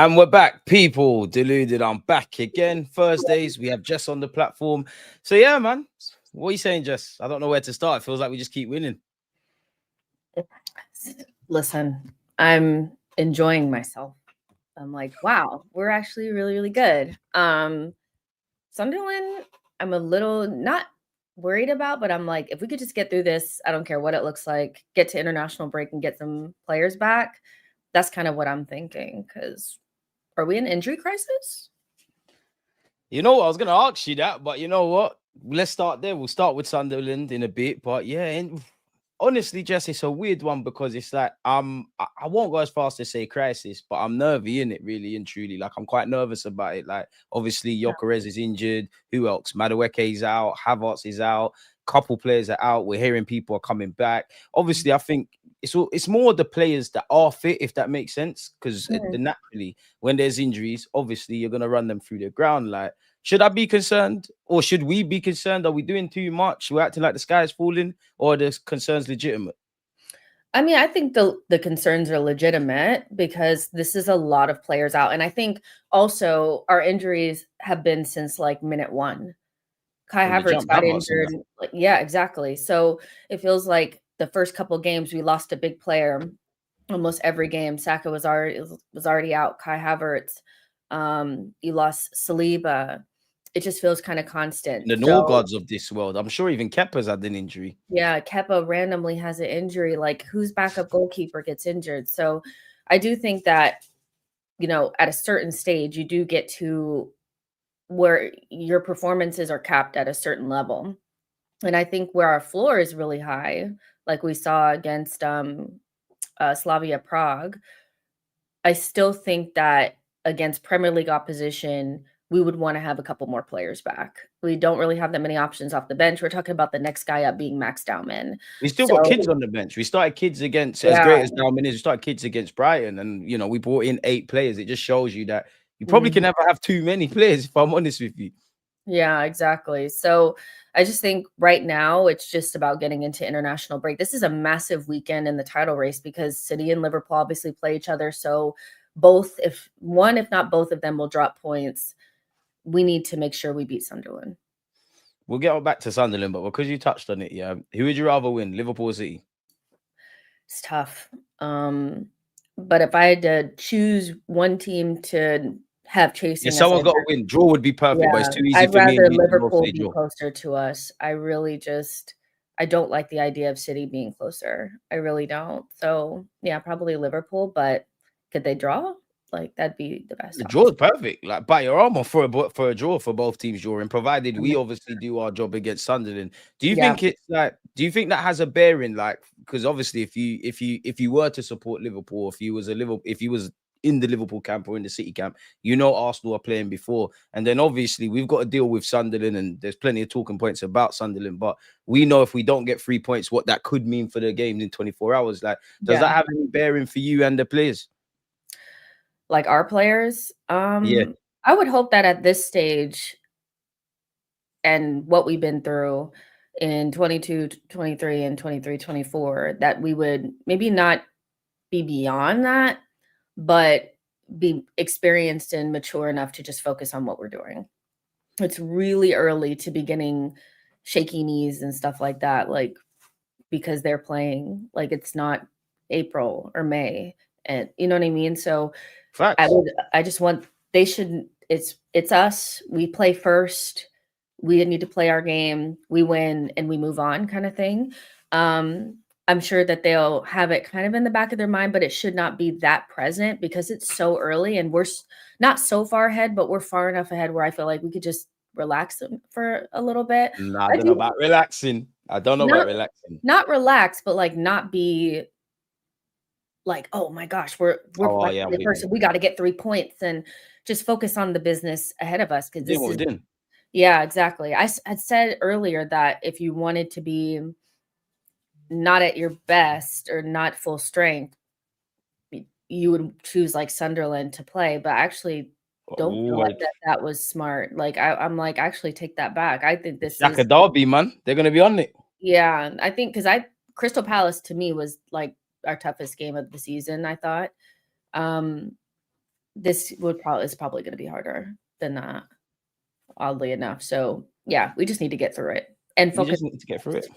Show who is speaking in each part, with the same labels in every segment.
Speaker 1: And we're back, people. Deluded. I'm back again. Thursdays, we have Jess on the platform. So, yeah, man. What are you saying, Jess? I don't know where to start. It feels like we just keep winning.
Speaker 2: Listen, I'm enjoying myself. I'm like, wow, we're actually really, really good. Sunderland, I'm a little not worried about, but I'm like, if we could just get through this, I don't care what it looks like, get to international break and get some players back. That's kind of what I'm thinking. Because are we in injury crisis?
Speaker 1: You know what? I was going to ask you that, but you know what? Let's start there. We'll start with Sunderland in a bit. But yeah, honestly, Jess, it's a weird one because it's like I won't go as far as to say crisis, but I'm nervy in it, really and truly. Like I'm quite nervous about it. Like obviously, Gyökeres is injured. Who else? Madueke is out. Havertz is out. Couple players are out. We're hearing people are coming back. Obviously, I think it's more the players that are fit, if that makes sense. Because naturally, when there's injuries, obviously you're gonna run them through the ground. Like, should I be concerned, or should we be concerned? Are we doing too much? We're acting like the sky is falling, or are the concerns legitimate?
Speaker 2: I mean, I think the concerns are legitimate because this is a lot of players out. And I think also our injuries have been since like minute one. Kai
Speaker 1: From the
Speaker 2: Havertz
Speaker 1: jump,
Speaker 2: got
Speaker 1: Havertz,
Speaker 2: injured. Yeah, exactly. So it feels like the first couple of games we lost a big player almost every game. Saka was already out. Kai Havertz. You lost Saliba. It just feels kind of constant.
Speaker 1: the Norgards of this world. I'm sure even Kepa's had an injury.
Speaker 2: Yeah, Kepa randomly has an injury. Like, whose backup goalkeeper gets injured? So I do think that, at a certain stage, you do get to where your performances are capped at a certain level. And I think where our floor is really high, like we saw against Slavia Prague, I still think that against Premier League opposition, we would want to have a couple more players back. We don't really have that many options off the bench. We're talking about the next guy up being Max Dowman.
Speaker 1: We still got kids on the bench. We started kids against, as great as Dowman is, we started kids against Brighton. And, we brought in 8 players. It just shows you that you probably can never have too many players, if I'm honest with you.
Speaker 2: Yeah, exactly. So I just think right now it's just about getting into international break. This is a massive weekend in the title race because City and Liverpool obviously play each other. So if not both of them will drop points, we need to make sure we beat Sunderland.
Speaker 1: We'll get back to Sunderland, but because you touched on it, yeah, who would you rather win, Liverpool or City?
Speaker 2: It's tough. But if I had to choose one team to have chasing us,
Speaker 1: someone's got to win. Draw would be perfect, but it's too easy
Speaker 2: I'd
Speaker 1: for me.
Speaker 2: I'd rather Liverpool be closer to us. I don't like the idea of City being closer. I really don't. So yeah, probably Liverpool, but could they draw? Like, that'd be the best.
Speaker 1: The draw is perfect. Like, by your armor for a draw for both teams drawing, provided we obviously do our job against Sunderland. Do you think it's like? Do you think that has a bearing? Like, because obviously, if you were to support Liverpool, if you was in the Liverpool camp or in the City camp, Arsenal are playing before, and then obviously we've got to deal with Sunderland, and there's plenty of talking points about Sunderland. But we know if we don't get 3 points, what that could mean for the game in 24 hours. Like, does that have any bearing for you and the players?
Speaker 2: Like our players, I would hope that at this stage and what we've been through in 22, 23, and 23, 24, that we would maybe not be beyond that, but be experienced and mature enough to just focus on what we're doing. It's really early to be getting shaky knees and stuff like that, like, because they're playing, like, it's not April or May, and you know what I mean? So I just want, it's us. We play first. We need to play our game. We win and we move on, kind of thing. I'm sure that they'll have it kind of in the back of their mind, but it should not be that present because it's so early and we're not so far ahead, but we're far enough ahead where I feel like we could just relax them for a little bit.
Speaker 1: Nah, I don't know about relaxing.
Speaker 2: Not relax, but like not be like, oh my gosh, we're first, we got to get 3 points and just focus on the business ahead of us. Yeah, exactly. I said earlier that if you wanted to be not at your best or not full strength, you would choose like Sunderland to play, but actually don't feel like that was smart. Like I'm like, actually take that back. I think this
Speaker 1: is a derby, man. They're gonna be on it.
Speaker 2: Yeah, I think because Crystal Palace to me was like our toughest game of the season, I thought. this is probably going to be harder than that, oddly enough. So yeah, we just need to get through it and focus.
Speaker 1: We just need to get through it.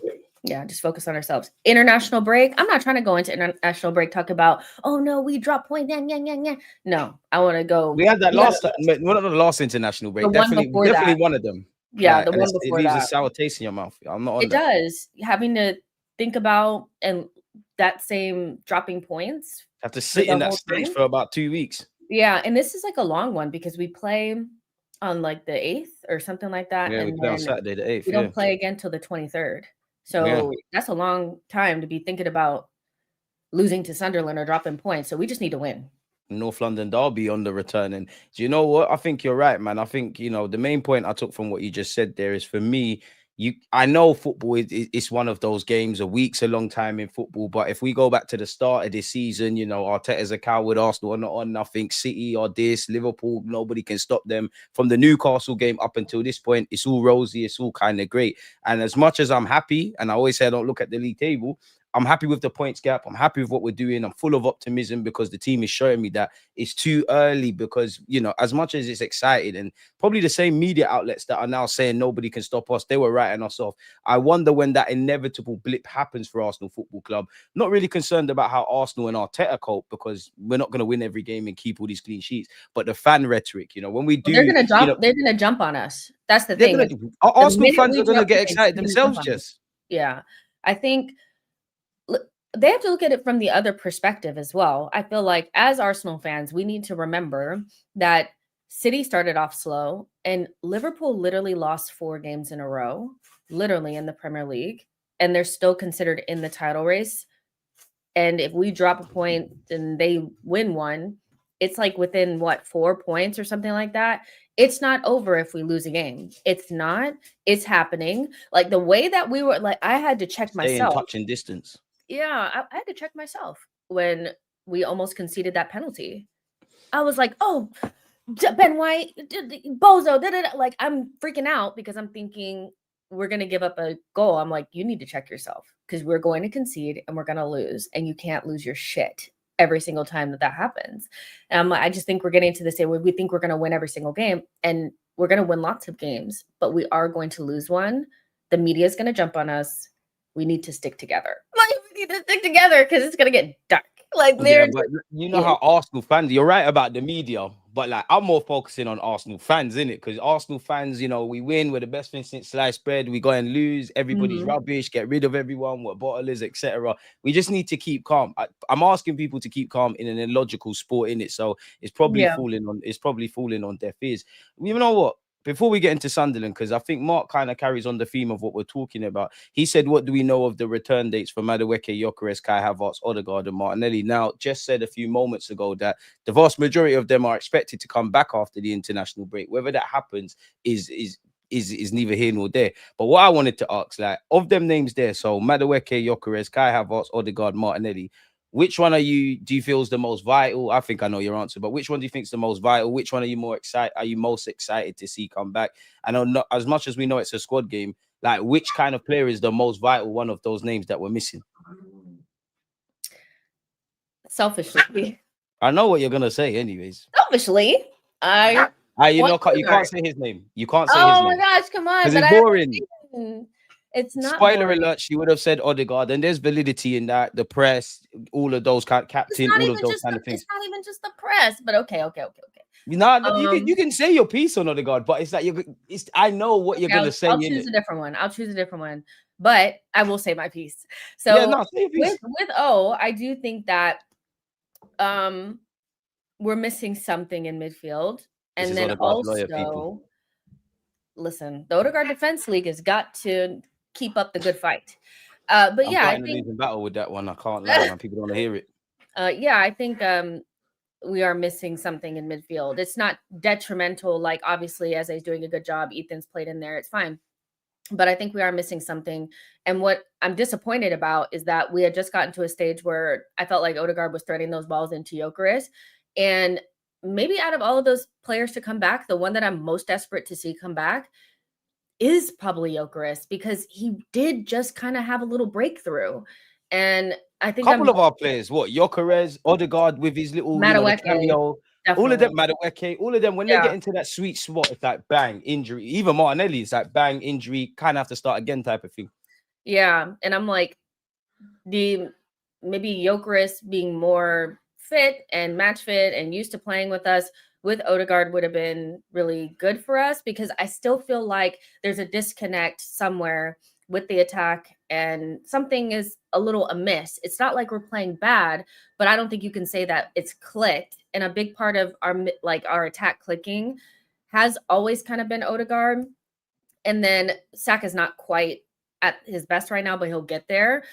Speaker 2: Yeah, just focus on ourselves. International break. I'm not trying to go into international break talk about, oh no, we dropped point. No, I want to go.
Speaker 1: We had that last time, not the last international break. Definitely one of them.
Speaker 2: Yeah, the one before
Speaker 1: it leaves
Speaker 2: that.
Speaker 1: a sour taste in your mouth. I'm not on
Speaker 2: it
Speaker 1: that.
Speaker 2: does. Having to think about and that same dropping points.
Speaker 1: Have to sit in that stage for about 2 weeks.
Speaker 2: Yeah, and this is like a long one because we play on like the 8th or something like that.
Speaker 1: Yeah,
Speaker 2: and
Speaker 1: we play on Saturday the 8th.
Speaker 2: We don't play again till the 23rd. So that's a long time to be thinking about losing to Sunderland or dropping points. So we just need to win.
Speaker 1: North London derby on the return. And do you know what? I think you're right, man. I think, the main point I took from what you just said there is, for me, I know football is one of those games. A week's a long time in football, but if we go back to the start of this season, Arteta's a coward, Arsenal are not on nothing, City or this, Liverpool, nobody can stop them. From the Newcastle game up until this point, it's all rosy, it's all kind of great. And as much as I'm happy, and I always say I don't look at the league table, I'm happy with the points gap. I'm happy with what we're doing. I'm full of optimism because the team is showing me that it's too early, because, as much as it's exciting, and probably the same media outlets that are now saying nobody can stop us, they were writing us off. I wonder when that inevitable blip happens for Arsenal Football Club. Not really concerned about how Arsenal and Arteta cope, because we're not going to win every game and keep all these clean sheets. But the fan rhetoric, when we do...
Speaker 2: They're going to jump. They're going to jump on us. That's the thing.
Speaker 1: Arsenal fans are going to get excited themselves, Jess.
Speaker 2: Yeah. I think... they have to look at it from the other perspective as well. I feel like as Arsenal fans, we need to remember that City started off slow and Liverpool literally lost 4 games in a row, literally in the Premier League, and they're still considered in the title race. And if we drop a point and they win one, it's like within 4 points or something like that. It's not over if we lose a game. It's not. It's happening. Like the way that we were, like, I had to check myself.
Speaker 1: Stay in touch and distance.
Speaker 2: Yeah, I had to check myself when we almost conceded that penalty. I was like, oh, Ben White, Bozo, like I'm freaking out because I'm thinking we're going to give up a goal. I'm like, you need to check yourself because we're going to concede and we're going to lose, and you can't lose your shit every single time that happens. I just think we're getting to the stage where we think we're going to win every single game, and we're going to win lots of games, but we are going to lose one. The media is going to jump on us. We need to stick together. We need to stick together because it's going to get dark. Like,
Speaker 1: but how Arsenal fans, you're right about the media, but like I'm more focusing on Arsenal fans, innit? Because Arsenal fans, we win, we're the best thing since sliced bread. We go and lose, everybody's rubbish, get rid of everyone, we're bottlers, etc. We just need to keep calm. I'm asking people to keep calm in an illogical sport, innit? So it's probably falling on deaf ears. You know what? Before we get into Sunderland, because I think Mark kind of carries on the theme of what we're talking about. He said, what do we know of the return dates for Madueke, Gyökeres, Kai Havertz, Odegaard and Martinelli? Now, Jess said a few moments ago that the vast majority of them are expected to come back after the international break. Whether that happens is neither here nor there. But what I wanted to ask, like, of them names there, so Madueke, Gyökeres, Kai Havertz, Odegaard, Martinelli, which one do you feel is the most vital? I think I know your answer, but which one do you think is the most vital? Which one are you most excited to see come back? I know, not as much as we know it's a squad game, like which kind of player is the most vital one of those names that we're missing?
Speaker 2: Selfishly.
Speaker 1: I know what you're gonna say anyways.
Speaker 2: Selfishly, you
Speaker 1: can't say his name. You can't say his name.
Speaker 2: Oh my gosh, come on.
Speaker 1: Because it's boring.
Speaker 2: It's not
Speaker 1: spoiler alert, she would have said Odegaard, and there's validity in that. The press, all of those captain, all of those kind of things.
Speaker 2: It's not even just the press, but okay.
Speaker 1: You can say your piece on Odegaard, but it's like I know what you're gonna say.
Speaker 2: I'll choose a different one. But I will say my piece. So with O, I do think that we're missing something in midfield, and then also listen, the Odegaard Defense League has got to keep up the good fight. But yeah, I think
Speaker 1: losing battle with that one. I can't lie, man. People don't want to hear it.
Speaker 2: Yeah, I think we are missing something in midfield. It's not detrimental. Like, obviously, as he's doing a good job, Ethan's played in there. It's fine. But I think we are missing something. And what I'm disappointed about is that we had just gotten to a stage where I felt like Odegaard was threading those balls into Gyökeres. And maybe out of all of those players to come back, the one that I'm most desperate to see come back is probably Gyökeres, because he did just kind of have a little breakthrough. And I think
Speaker 1: a couple of our players, Gyökeres, Odegaard with his little cameo, all of them,
Speaker 2: Definitely.
Speaker 1: Madueke, all of them, when they
Speaker 2: Yeah.
Speaker 1: get into that sweet spot, it's like bang, injury. Even Martinelli, it's like bang, injury, kind of have to start again type of thing.
Speaker 2: Yeah. And I'm like, maybe Gyökeres being more fit and match fit and used to playing with us with Odegaard would have been really good for us, because I still feel like there's a disconnect somewhere with the attack and something is a little amiss. It's not like we're playing bad, but I don't think you can say that it's clicked. And a big part of our attack clicking has always kind of been Odegaard. And then Saka's not quite at his best right now, but he'll get there.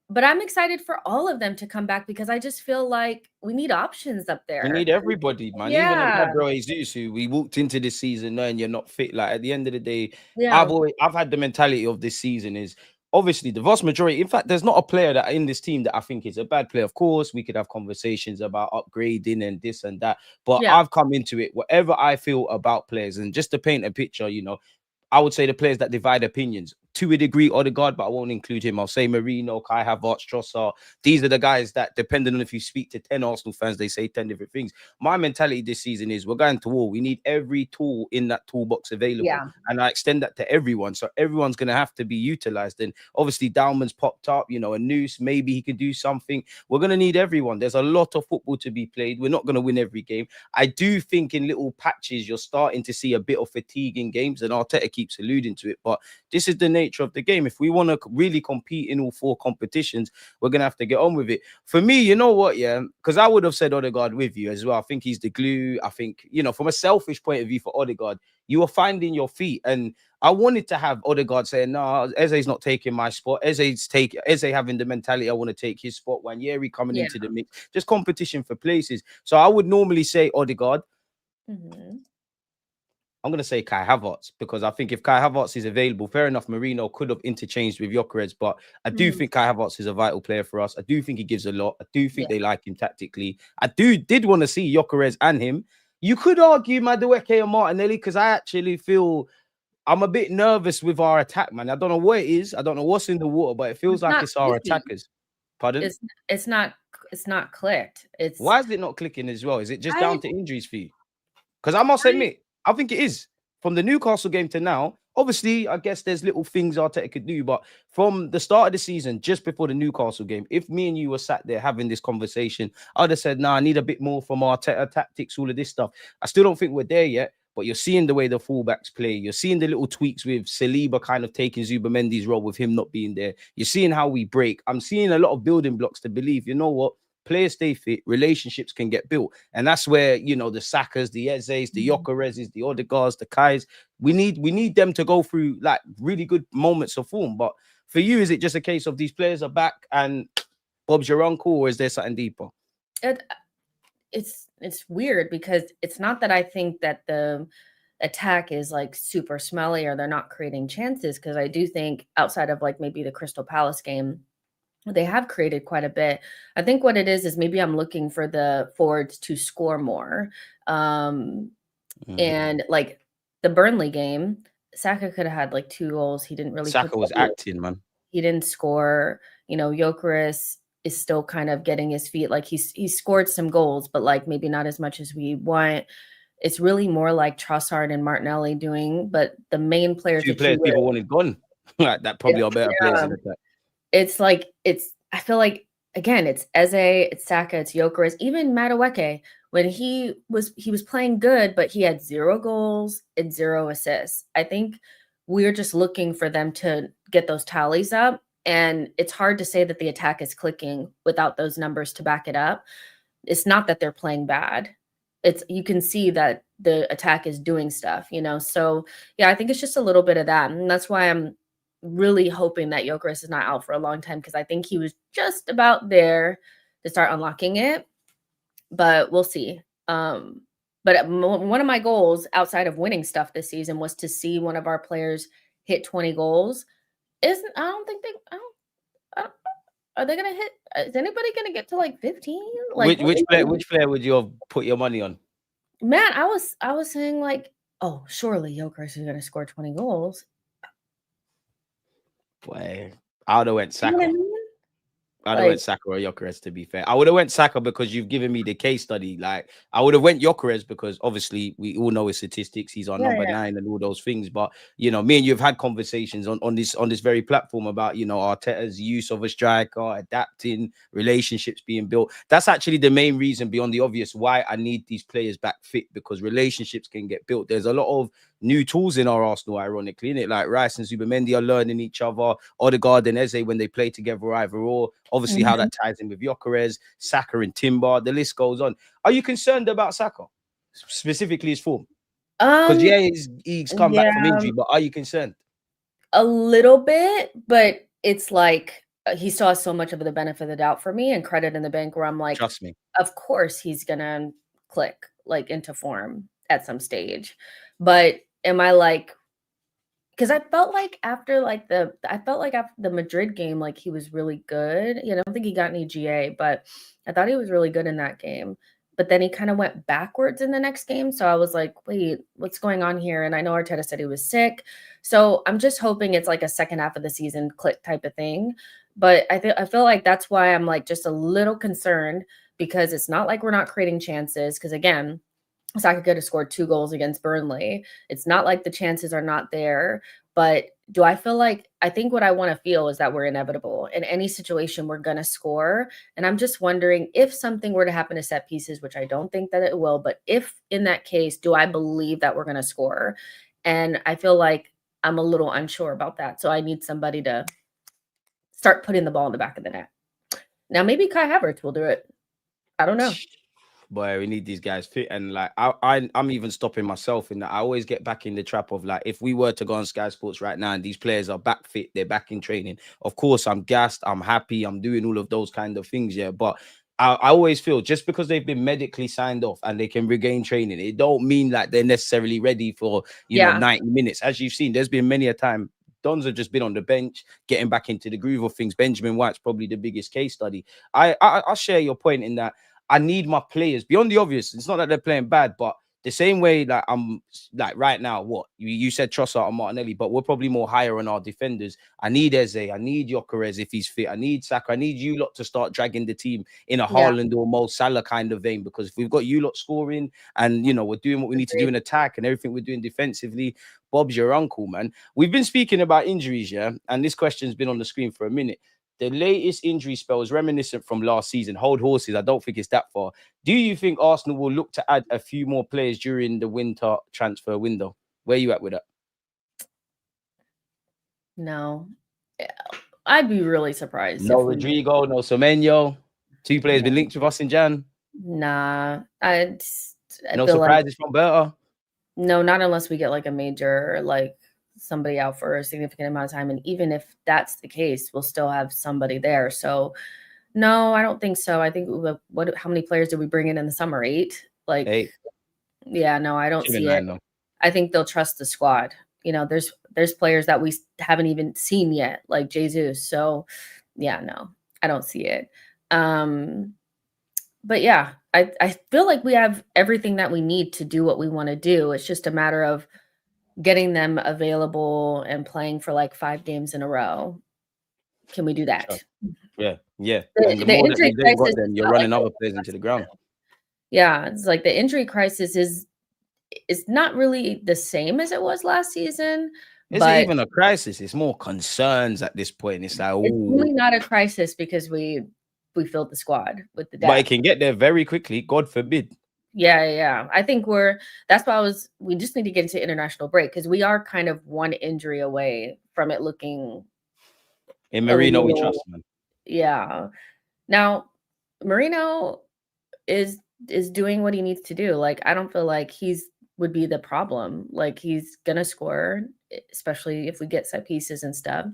Speaker 2: But I'm excited for all of them to come back, because I just feel like we need options up
Speaker 1: We
Speaker 2: there.
Speaker 1: need everybody, man. Even my
Speaker 2: Yeah.
Speaker 1: bro Jesus, who we walked into this season knowing you're not fit. Like at the end of the day,
Speaker 2: Yeah.
Speaker 1: I've had the mentality of this season is obviously the vast majority. In fact, there's not a player that in this team that I think is a bad player. Of course, we could have conversations about upgrading and this and that, but
Speaker 2: Yeah.
Speaker 1: I've come into it whatever I feel about players, and just to paint a picture, I would say the players that divide opinions to a degree, Odegaard, but I won't include him. I'll say Merino, Kai Havertz, Trossard. These are the guys that, depending on if you speak to 10 Arsenal fans, they say 10 different things. My mentality this season is we're going to war. We need every tool in that toolbox available.
Speaker 2: Yeah.
Speaker 1: And I extend that to everyone. So everyone's going to have to be utilized. And obviously, Dalman's popped up, a noose. Maybe he can do something. We're going to need everyone. There's a lot of football to be played. We're not going to win every game. I do think in little patches, you're starting to see a bit of fatigue in games, and Arteta keeps alluding to it. But this is the nature of the game. If we want to really compete in all 4 competitions, we're going to have to get on with it. For me, you know what, yeah, because I would have said Odegaard with you as well. I think he's the glue. I think, from a selfish point of view for Odegaard, you are finding your feet. And I wanted to have Odegaard saying, no, Eze's not taking my spot. Eze having the mentality, I want to take his spot. Wanyeri coming into the mix. Just competition for places. So I would normally say Odegaard.
Speaker 2: Mm-hmm.
Speaker 1: I'm going to say Kai Havertz, because I think if Kai Havertz is available, fair enough, Merino could have interchanged with Gyökeres, but I do think Kai Havertz is a vital player for us. I do think he gives a lot. I do think they like him tactically. I did want to see Gyökeres and him. You could argue Madueke and Martinelli, because I actually feel I'm a bit nervous with our attack, man. I don't know what it is. I don't know what's in the water, but it feels like it's our attackers. Pardon?
Speaker 2: It's not clicked.
Speaker 1: Why is it not clicking as well? Is it just down to injuries for you? Because I must admit, I think it is. From the Newcastle game to now, obviously, I guess there's little things Arteta could do, but from the start of the season, just before the Newcastle game, if me and you were sat there having this conversation, I'd have said, I need a bit more from Arteta tactics, all of this stuff. I still don't think we're there yet, but you're seeing the way the fullbacks play. You're seeing the little tweaks with Saliba kind of taking Zubamendi's role with him not being there. You're seeing how we break. I'm seeing a lot of building blocks to believe, you know what? Players stay fit, relationships can get built. And that's where, the Sakas, the Ezes, the Gyökereses, the Odegaards, the Kais, we need them to go through like really good moments of form. But for you, is it just a case of these players are back and Bob's your uncle, or is there something deeper?
Speaker 2: It's weird, because it's not that I think that the attack is like super smelly or they're not creating chances, because I do think outside of like maybe the Crystal Palace game, they have created quite a bit. I think what it is maybe I'm looking for the forwards to score more. And like the Burnley game, Saka could have had like 2 goals. He didn't really.
Speaker 1: Saka was acting, man.
Speaker 2: He didn't score. Gyökeres is still kind of getting his feet. Like he scored some goals, but like maybe not as much as we want. It's really more like Trossard and Martinelli doing, but the main players.
Speaker 1: 2 players people wanted gone. That probably are better players in attack.
Speaker 2: It's like I feel like again, it's Eze, it's Saka, it's Gyökeres, even Madueke. When he was playing good, but he had 0 goals and 0 assists. I think we're just looking for them to get those tallies up, and it's hard to say that the attack is clicking without those numbers to back it up. It's not that they're playing bad. You can see that the attack is doing stuff, So yeah, I think it's just a little bit of that, and that's why I'm really hoping that Gyökeres is not out for a long time, because I think he was just about there to start unlocking it, but we'll see. But one of my goals outside of winning stuff this season was to see one of our players hit 20 goals. I don't think are they gonna hit? Is anybody gonna get to like 15? Like
Speaker 1: which player would you have put your money on?
Speaker 2: Man, I was saying like, oh, surely Gyökeres is gonna score 20 goals.
Speaker 1: Boy, I would have went Saka.
Speaker 2: You know what I mean?
Speaker 1: I'd have
Speaker 2: Like,
Speaker 1: went Saka or Gyökeres, to be fair. I would have went Saka because you've given me the case study. Like, I would have went Gyökeres because obviously we all know his statistics. He's our
Speaker 2: yeah,
Speaker 1: number
Speaker 2: yeah.
Speaker 1: 9 and all those things. But you know, me and you have had conversations on this very platform about, you know, Arteta's use of a striker, adapting, relationships being built. That's actually the main reason beyond the obvious why I need these players back fit, because relationships can get built. There's a lot of new tools in our Arsenal, ironically, in it, like Rice and Zubimendi are learning each other. Odegaard and Eze when they play together, either or. Obviously, how
Speaker 2: Mhm.
Speaker 1: that ties in with Gyökeres, Saka and Timber. The list goes on. Are you concerned about Saka, specifically his form? Because
Speaker 2: Um,
Speaker 1: yeah, he's come back from
Speaker 2: yeah,
Speaker 1: injury, but are you concerned?
Speaker 2: a little bit, but it's like he still has so much of the benefit of the doubt for me and credit in the bank where I'm like,
Speaker 1: Trust me.
Speaker 2: of course he's gonna click like into form at some stage. But am I like, because I felt like after the Madrid game, like he was really good. You know, I don't think he got any GA, but I thought he was really good in that game. But then he kind of went backwards in the next game. So I was like, wait, what's going on here? And I know Arteta said he was sick. So I'm just hoping it's like a second half of the season click type of thing. But I feel like that's why I'm like just a little concerned, because it's not like we're not creating chances. Because again, Saka could have scored 2 goals against Burnley. It's not like the chances are not there, but do I feel like, I think what I wanna feel is that we're inevitable. In any situation, we're gonna score, and I'm just wondering if something were to happen to set pieces, which I don't think that it will, but if in that case, do I believe that we're gonna score? And I feel like I'm a little unsure about that, so I need somebody to start putting the ball in the back of the net. Now, maybe Kai Havertz will do it. I don't know.
Speaker 1: Boy, we need these guys fit. And like I'm even stopping myself in that. I always get back in the trap of like, if we were to go on Sky Sports right now and these players are back fit, they're back in training. Of course, I'm gassed, I'm happy, I'm doing all of those kind of things. Yeah. But I always feel just because they've been medically signed off and they can regain training, it don't mean like they're necessarily ready for, you know,
Speaker 2: Yeah,
Speaker 1: 90 minutes. As you've seen, there's been many a time Dons have just been on the bench, getting back into the groove of things. Benjamin White's probably the biggest case study. I share your point in that I need my players beyond the obvious. It's not that they're playing bad, but the same way that I'm like right now, what you said Trossard and Martinelli, but we're probably more higher on our defenders. I need Eze, I need Gyökeres if he's fit, I need Saka, I need you lot to start dragging the team in a
Speaker 2: yeah,
Speaker 1: Haaland or Mo Salah kind of vein, because if we've got you lot scoring and you know we're doing what we need to do
Speaker 2: agreed.
Speaker 1: in attack and everything we're doing defensively, Bob's your uncle, man. We've been speaking about injuries, yeah, and this question's been on the screen for a minute. The latest injury spell is reminiscent from last season. Hold horses. I don't think it's that far. Do you think Arsenal will look to add a few more players during the winter transfer window? Where are you at with that?
Speaker 2: No. Yeah, I'd be really surprised
Speaker 1: No
Speaker 2: if we
Speaker 1: Rodrigo, no Semenyo. 2 players been linked with us in Jan.
Speaker 2: nah, I
Speaker 1: No
Speaker 2: feel like
Speaker 1: surprises from Berta.
Speaker 2: no, not unless we get, like, a major, like, somebody out for a significant amount of time, and even if that's the case, we'll still have somebody there, so, no, I don't think so. I think how many players did we bring in the summer? 8? Like,
Speaker 1: Hey,
Speaker 2: yeah, no, I don't
Speaker 1: should have
Speaker 2: see
Speaker 1: been
Speaker 2: it.
Speaker 1: 9 though.
Speaker 2: I think they'll trust the squad. You know, there's players that we haven't even seen yet, like Jesus. So, yeah, no, I don't see it. Um, but yeah, I feel like we have everything that we need to do what we want to do. It's just a matter of getting them available and playing for like 5 games in a row. Can we do that?
Speaker 1: Sure. Yeah, yeah. And the
Speaker 2: The
Speaker 1: more that
Speaker 2: injury
Speaker 1: you don't
Speaker 2: crisis
Speaker 1: got them,
Speaker 2: is
Speaker 1: you're
Speaker 2: not like
Speaker 1: running
Speaker 2: it
Speaker 1: other
Speaker 2: was
Speaker 1: players into
Speaker 2: last
Speaker 1: the ground.
Speaker 2: season. Yeah, it's like the injury crisis is not really the same as it was last season,
Speaker 1: Is it
Speaker 2: but
Speaker 1: even a crisis? It's more concerns at this point. It's like,
Speaker 2: it's
Speaker 1: oh,
Speaker 2: really not a crisis because we filled the squad with the
Speaker 1: but it
Speaker 2: depth.
Speaker 1: can get there very quickly. God forbid.
Speaker 2: Yeah, yeah, yeah. I think that's why we just need to get into international break because we are kind of one injury away from it looking
Speaker 1: In
Speaker 2: a
Speaker 1: Merino, we
Speaker 2: little,
Speaker 1: trust, man.
Speaker 2: yeah. Now, Merino is is doing what he needs to do. Like, I don't feel like he's would be the problem. Like, he's gonna score, especially if we get set pieces and stuff.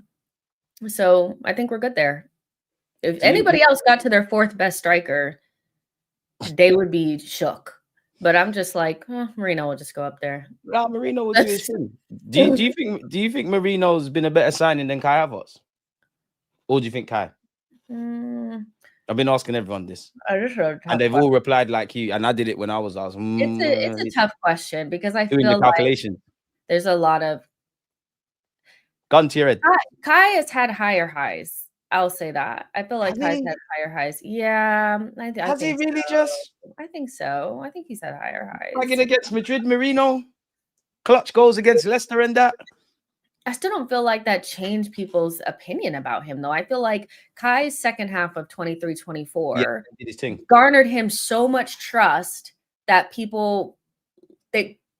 Speaker 2: So I think we're good there. If
Speaker 1: Do you?
Speaker 2: anybody else got to their 4th best striker, they would be shook. But I'm just like, Marino will just go up there.
Speaker 1: Nah, Merino will do his
Speaker 2: That's
Speaker 1: thing. Do you think Marino's been a better signing than Kai Havertz? Or do you think Kai?
Speaker 2: mm,
Speaker 1: I've been asking everyone this.
Speaker 2: this is a
Speaker 1: And
Speaker 2: tough
Speaker 1: they've
Speaker 2: question.
Speaker 1: all replied like you. And I did it when I was
Speaker 2: It's a tough question because I
Speaker 1: doing the
Speaker 2: feel like
Speaker 1: calculation.
Speaker 2: there's a lot of
Speaker 1: Gun to your head.
Speaker 2: Kai has had higher highs. I'll say that. I feel like
Speaker 1: Has
Speaker 2: Kai's
Speaker 1: he?
Speaker 2: had higher highs. Yeah, I
Speaker 1: Has he
Speaker 2: think
Speaker 1: really
Speaker 2: so.
Speaker 1: just
Speaker 2: I think so. I think he's had higher
Speaker 1: bragging
Speaker 2: highs.
Speaker 1: against Madrid, Merino? Clutch goals against Leicester and that?
Speaker 2: I still don't feel like that changed people's opinion about him, though. I feel like Kai's second half of 23,
Speaker 1: Yeah,
Speaker 2: 24
Speaker 1: he did his thing.
Speaker 2: garnered him so much trust that people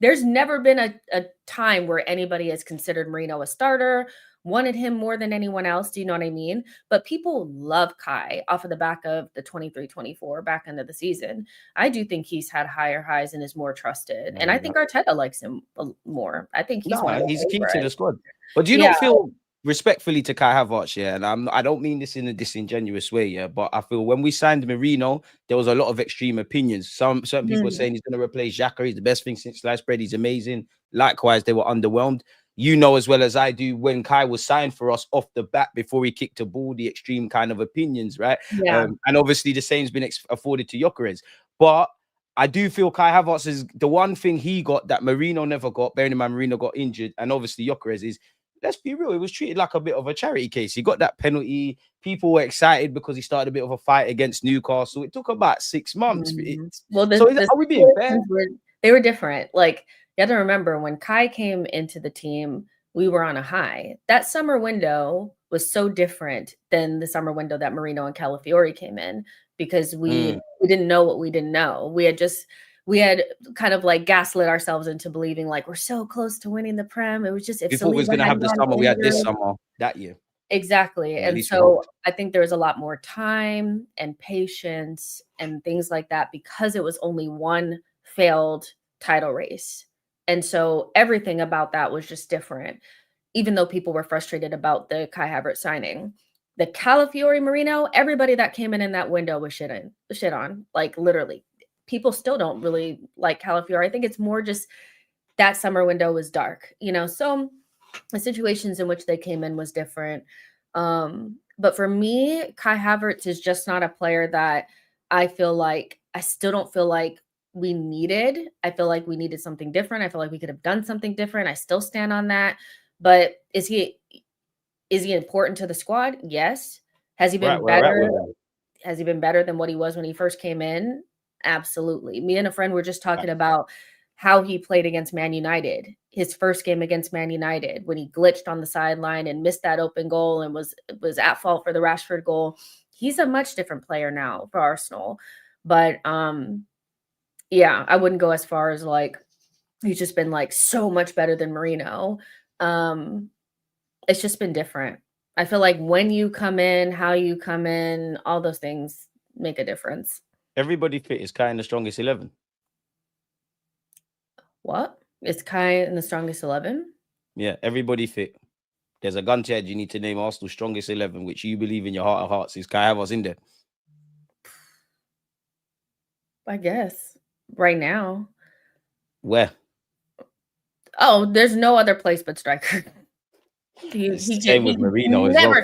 Speaker 2: there's never been a time where anybody has considered Merino a starter, wanted him more than anyone else. Do you know what I mean? But people love Kai off of the back of the 23-24 back end of the season. I do think he's had higher highs and is more trusted. And I think Arteta likes him more. I think he's one of
Speaker 1: No,
Speaker 2: the
Speaker 1: he's key to the
Speaker 2: favorites.
Speaker 1: squad. But do you
Speaker 2: Yeah.
Speaker 1: not feel respectfully to Kai Havertz, yeah? And I don't mean this in a disingenuous way, yeah. But I feel when we signed Merino, there was a lot of extreme opinions. Certain people were saying he's going to replace Xhaka. He's the best thing since sliced bread. He's amazing. Likewise, they were underwhelmed. You know as well as I do when Kai was signed for us off the bat before he kicked a ball, the extreme kind of opinions, right?
Speaker 2: Yeah.
Speaker 1: And obviously the same's been afforded to Gyökeres. But I do feel Kai Havertz is the one thing he got that Merino never got. Bearing in mind, Merino got injured, and obviously Gyökeres is. Let's be real, it was treated like a bit of a charity case. He got that penalty. People were excited because he started a bit of a fight against Newcastle. It took about 6 months.
Speaker 2: Well,
Speaker 1: Are we being fair?
Speaker 2: They were different. Like, you have to remember when Kai came into the team, we were on a high. That summer window was so different than the summer window that Merino and Calafiori came in because we didn't know what we didn't know. We had kind of like gaslit ourselves into believing like we're so close to winning the Prem. It was just if
Speaker 1: We thought we was
Speaker 2: Saliba
Speaker 1: gonna have
Speaker 2: hadn't
Speaker 1: the
Speaker 2: gone
Speaker 1: summer we had this
Speaker 2: injured.
Speaker 1: summer that year.
Speaker 2: Exactly.
Speaker 1: Or at
Speaker 2: And
Speaker 1: least we
Speaker 2: so
Speaker 1: hoped.
Speaker 2: I think there was a lot more time and patience and things like that because it was only one failed title race. And so everything about that was just different, even though people were frustrated about the Kai Havertz signing. The Calafiori Merino, everybody that came in that window was shit on, like literally. People still don't really like Calafiori. I think it's more just that summer window was dark, so the situations in which they came in was different. But for me, Kai Havertz is just not a player that I still don't feel like we needed. I feel like we needed something different. I feel like we could have done something different. I still stand on that. But is he important to the squad? Yes. Has he been better? Has he been better than what he was when he first came in? Absolutely. Me and a friend were just talking about how he played against Man United, his first game against Man United, when he glitched on the sideline and missed that open goal and was at fault for the Rashford goal. He's a much different player now for Arsenal. But yeah, I wouldn't go as far as like he's just been like so much better than Merino. It's just been different. I feel like when you come in, how you come in, all those things make a difference.
Speaker 1: Everybody fit is Kai in the strongest 11.
Speaker 2: What? Is Kai in the strongest 11?
Speaker 1: Yeah, everybody fit. There's a gun to head. You need to name Arsenal's strongest 11, which you believe in your heart of hearts is Kai Havertz in there.
Speaker 2: I guess right now.
Speaker 1: Where?
Speaker 2: Oh, there's no other place but striker.
Speaker 1: Same with Merino as well.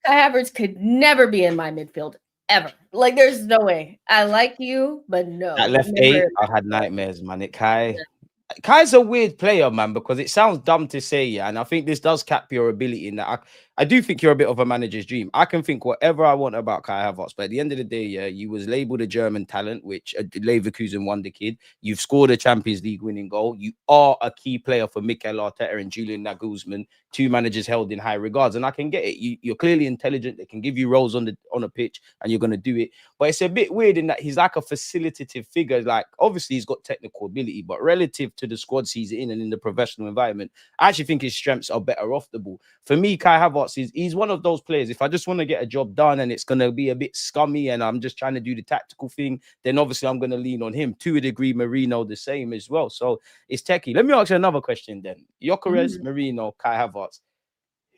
Speaker 2: Kai Havertz could never be in my midfield ever. Like, there's no way. I like you, but no.
Speaker 1: That left 8, I had nightmares, man. Kai's a weird player, man, because it sounds dumb to say, yeah, and I think this does cap your ability in that. I do think you're a bit of a manager's dream. I can think whatever I want about Kai Havertz, but at the end of the day, yeah, you was labeled a German talent, which Leverkusen wonder kid. You've scored a Champions League winning goal. You are a key player for Mikel Arteta and Julian Nagelsmann, 2 managers held in high regards, and I can get it. You're clearly intelligent. They can give you roles on a pitch, and you're going to do it. But it's a bit weird in that he's like a facilitative figure. Like, obviously, he's got technical ability, but relative to the squads he's in and in the professional environment, I actually think his strengths are better off the ball. For me, Kai Havertz he's one of those players. If I just want to get a job done and it's going to be a bit scummy and I'm just trying to do the tactical thing, then obviously I'm going to lean on him. To a degree, Merino the same as well. So it's techie. Let me ask you another question then. Gyökeres, Merino, Kai Havertz.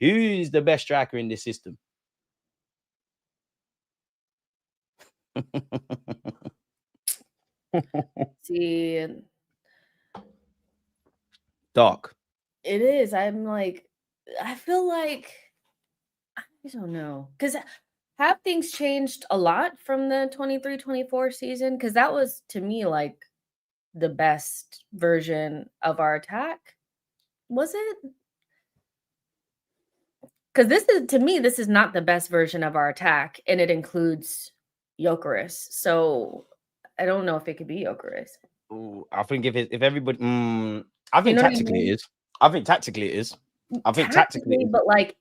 Speaker 1: Who is the best striker in this system?
Speaker 2: See,
Speaker 1: Dark.
Speaker 2: it is. I'm like, I feel like I don't know, because have things changed a lot from the 23-24 season? Because that was to me like the best version of our attack. Was it? Because this is, to me, this is not the best version of our attack, and it includes Gyökeres. So I don't know if it could be Gyökeres.
Speaker 1: Ooh, I think if everybody, I think
Speaker 2: You know what I
Speaker 1: tactically
Speaker 2: mean?
Speaker 1: it is. I think tactically it is. I think tactically
Speaker 2: Tactically,
Speaker 1: it is.
Speaker 2: but like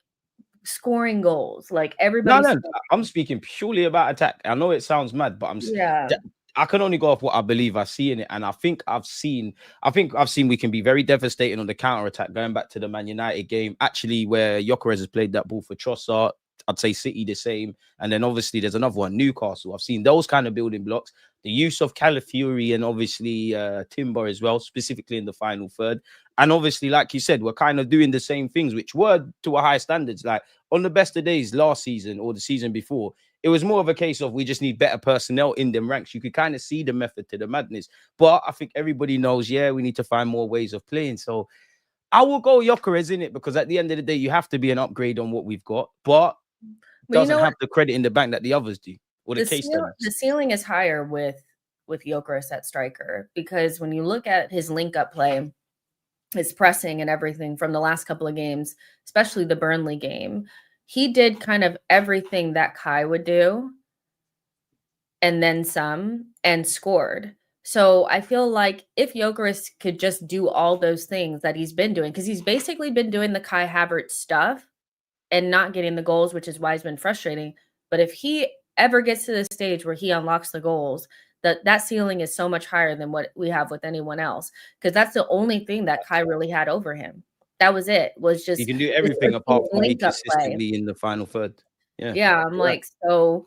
Speaker 2: scoring goals, like
Speaker 1: No,
Speaker 2: everybody's
Speaker 1: no, I'm speaking purely about attack. I know it sounds mad, but
Speaker 2: yeah.
Speaker 1: I can only go off what I believe I see in it, and I think I've seen we can be very devastating on the counter attack. Going back to the Man United game, actually, where Gyökeres has played that ball for Trossard. I'd say City the same, and then obviously there's another one, Newcastle. I've seen those kind of building blocks. The use of Calafiori and obviously Timber as well, specifically in the final third. And obviously, like you said, we're kind of doing the same things, which were to a high standards. Like on the best of days last season or the season before, it was more of a case of we just need better personnel in them ranks. You could kind of see the method to the madness. But I think everybody knows, we need to find more ways of playing. So I will go Gyökeres in it, because at the end of the day, you have to be an upgrade on what we've got. But doesn't have the credit in the bank that the others do, or the case studies.
Speaker 2: The ceiling is higher with Gyökeres at striker, because when you look at his link-up play, his pressing and everything from the last couple of games, especially the Burnley game, he did kind of everything that Kai would do and then some, and scored. So I feel like if Gyökeres could just do all those things that he's been doing, because he's basically been doing the Kai Havertz stuff and not getting the goals, which is why it's been frustrating. But if he ever gets to the stage where he unlocks the goals, that ceiling is so much higher than what we have with anyone else, because that's the only thing that Kai really had over him. That was it. Was just
Speaker 1: you can do everything apart from be consistently in the final third.
Speaker 2: Yeah, I'm like, so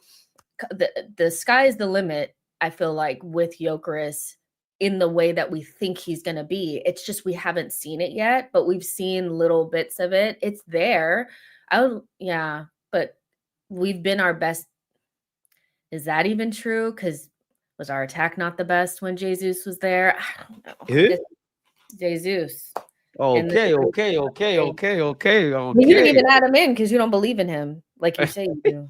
Speaker 2: the sky is the limit. I feel like with Gyökeres in the way that we think he's going to be. It's just we haven't seen it yet, but we've seen little bits of it. It's there. But we've been our best. Is that even true? Because was our attack not the best when Jesus was there? I don't know.
Speaker 1: Who?
Speaker 2: Jesus.
Speaker 1: Okay.
Speaker 2: You didn't even add him in because you don't believe in him, like you say you do.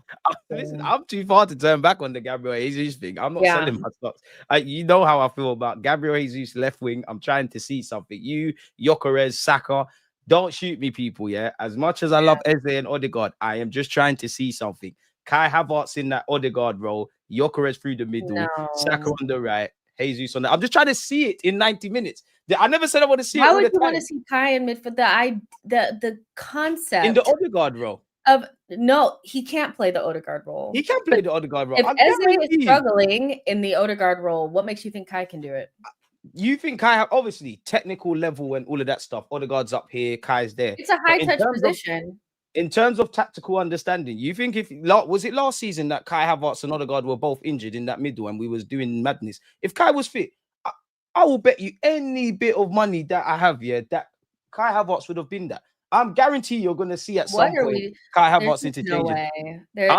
Speaker 1: Listen, I'm too far to turn back on the Gabriel Jesus thing. I'm not selling my stocks. You know how I feel about Gabriel Jesus left wing. I'm trying to see something. You, Gyökeres, Saka, don't shoot me, people. Yeah, as much as I love Eze and Odegaard, I am just trying to see something. Kai Havertz in that Odegaard role, Gyökeres through the middle, Saka on the right, Jesus on the. I'm just trying to see it in 90 minutes. I never said I want to see it.
Speaker 2: Why would you want to see Kai in midfield? The concept
Speaker 1: in the Odegaard role.
Speaker 2: No, he can't play the Odegaard role.
Speaker 1: He can't play the Odegaard role.
Speaker 2: If Eze is struggling in the Odegaard role, what makes you think Kai can do it?
Speaker 1: You think Kai, obviously, technical level and all of that stuff. Odegaard's up here, Kai's there.
Speaker 2: It's a high-touch position.
Speaker 1: In terms of tactical understanding, you think was it last season that Kai Havertz and Odegaard were both injured in that middle and we was doing madness? If Kai was fit, I will bet you any bit of money that I have, that Kai Havertz would have been that. I'm guarantee you're going to see at some point Kai Havertz interchangeable.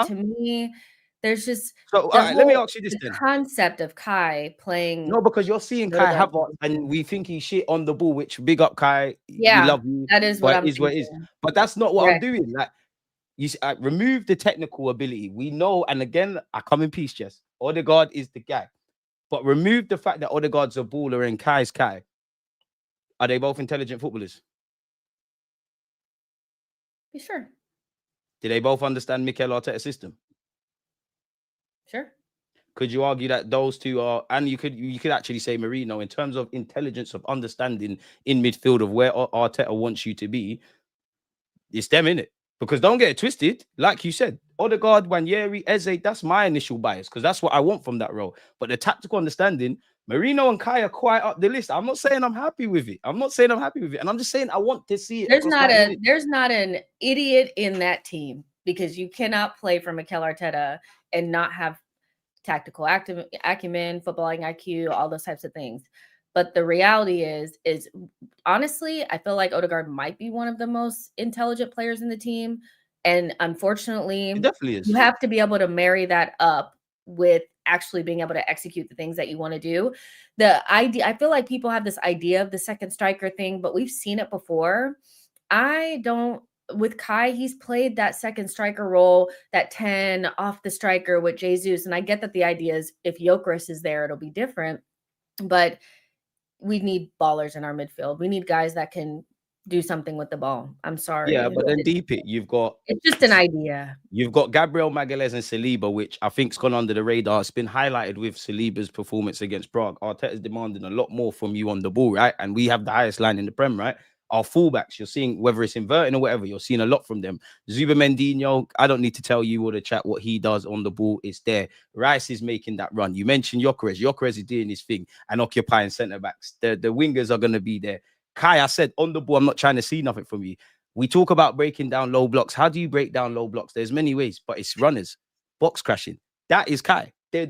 Speaker 2: To me, there's just
Speaker 1: so. All right, let me ask you this then:
Speaker 2: concept of Kai playing.
Speaker 1: No, because you're seeing Kai Havertz and we think he's shit on the ball. Which big up Kai.
Speaker 2: Yeah,
Speaker 1: we love you.
Speaker 2: That is what I'm
Speaker 1: what it is. But that's not what I'm doing. Like you, remove the technical ability. We know, and again, I come in peace, Jess. Odegaard is the guy. But remove the fact that Odegaard's a baller and Kai's Kai. Are they both intelligent footballers?
Speaker 2: Sure.
Speaker 1: Do they both understand Mikel Arteta's system?
Speaker 2: Sure.
Speaker 1: Could you argue that those two are, and you could actually say Merino, in terms of intelligence of understanding in midfield of where Arteta wants you to be, it's them, innit? Because don't get it twisted, like you said, Odegaard, Njury, Eze, that's my initial bias, because that's what I want from that role. But the tactical understanding, Merino and Kai are quite up the list. I'm not saying I'm happy with it. And I'm just saying I want to see it.
Speaker 2: There's not an idiot in that team, because you cannot play for Mikel Arteta and not have tactical acumen, footballing IQ, all those types of things. But the reality is honestly, I feel like Odegaard might be one of the most intelligent players in the team. And unfortunately,
Speaker 1: it definitely is.
Speaker 2: You have to be able to marry that up with actually being able to execute the things that you want to do. I feel like people have this idea of the second striker thing, but we've seen it before. With Kai, he's played that second striker role, that 10 off the striker with Jesus. And I get that the idea is if Gyökeres is there, it'll be different. But we need ballers in our midfield. We need guys that can do something with the ball. I'm sorry.
Speaker 1: Yeah, but then deep it, you've got
Speaker 2: It's just an idea.
Speaker 1: You've got Gabriel Magalhaes and Saliba, which I think's gone under the radar. It's been highlighted with Saliba's performance against Prague. Arteta's demanding a lot more from you on the ball, right? And we have the highest line in the Prem, right? Our fullbacks, you're seeing, whether it's inverting or whatever, you're seeing a lot from them. Zuba Mendinho, I don't need to tell you or the chat what he does on the ball. It's there. Rice is making that run. You mentioned Gyökeres. Gyökeres is doing his thing and occupying centre backs. The wingers are going to be there. Kai, I said on the ball, I'm not trying to see nothing from you. We talk about breaking down low blocks. How do you break down low blocks? There's many ways, but it's runners, box crashing. That is Kai. The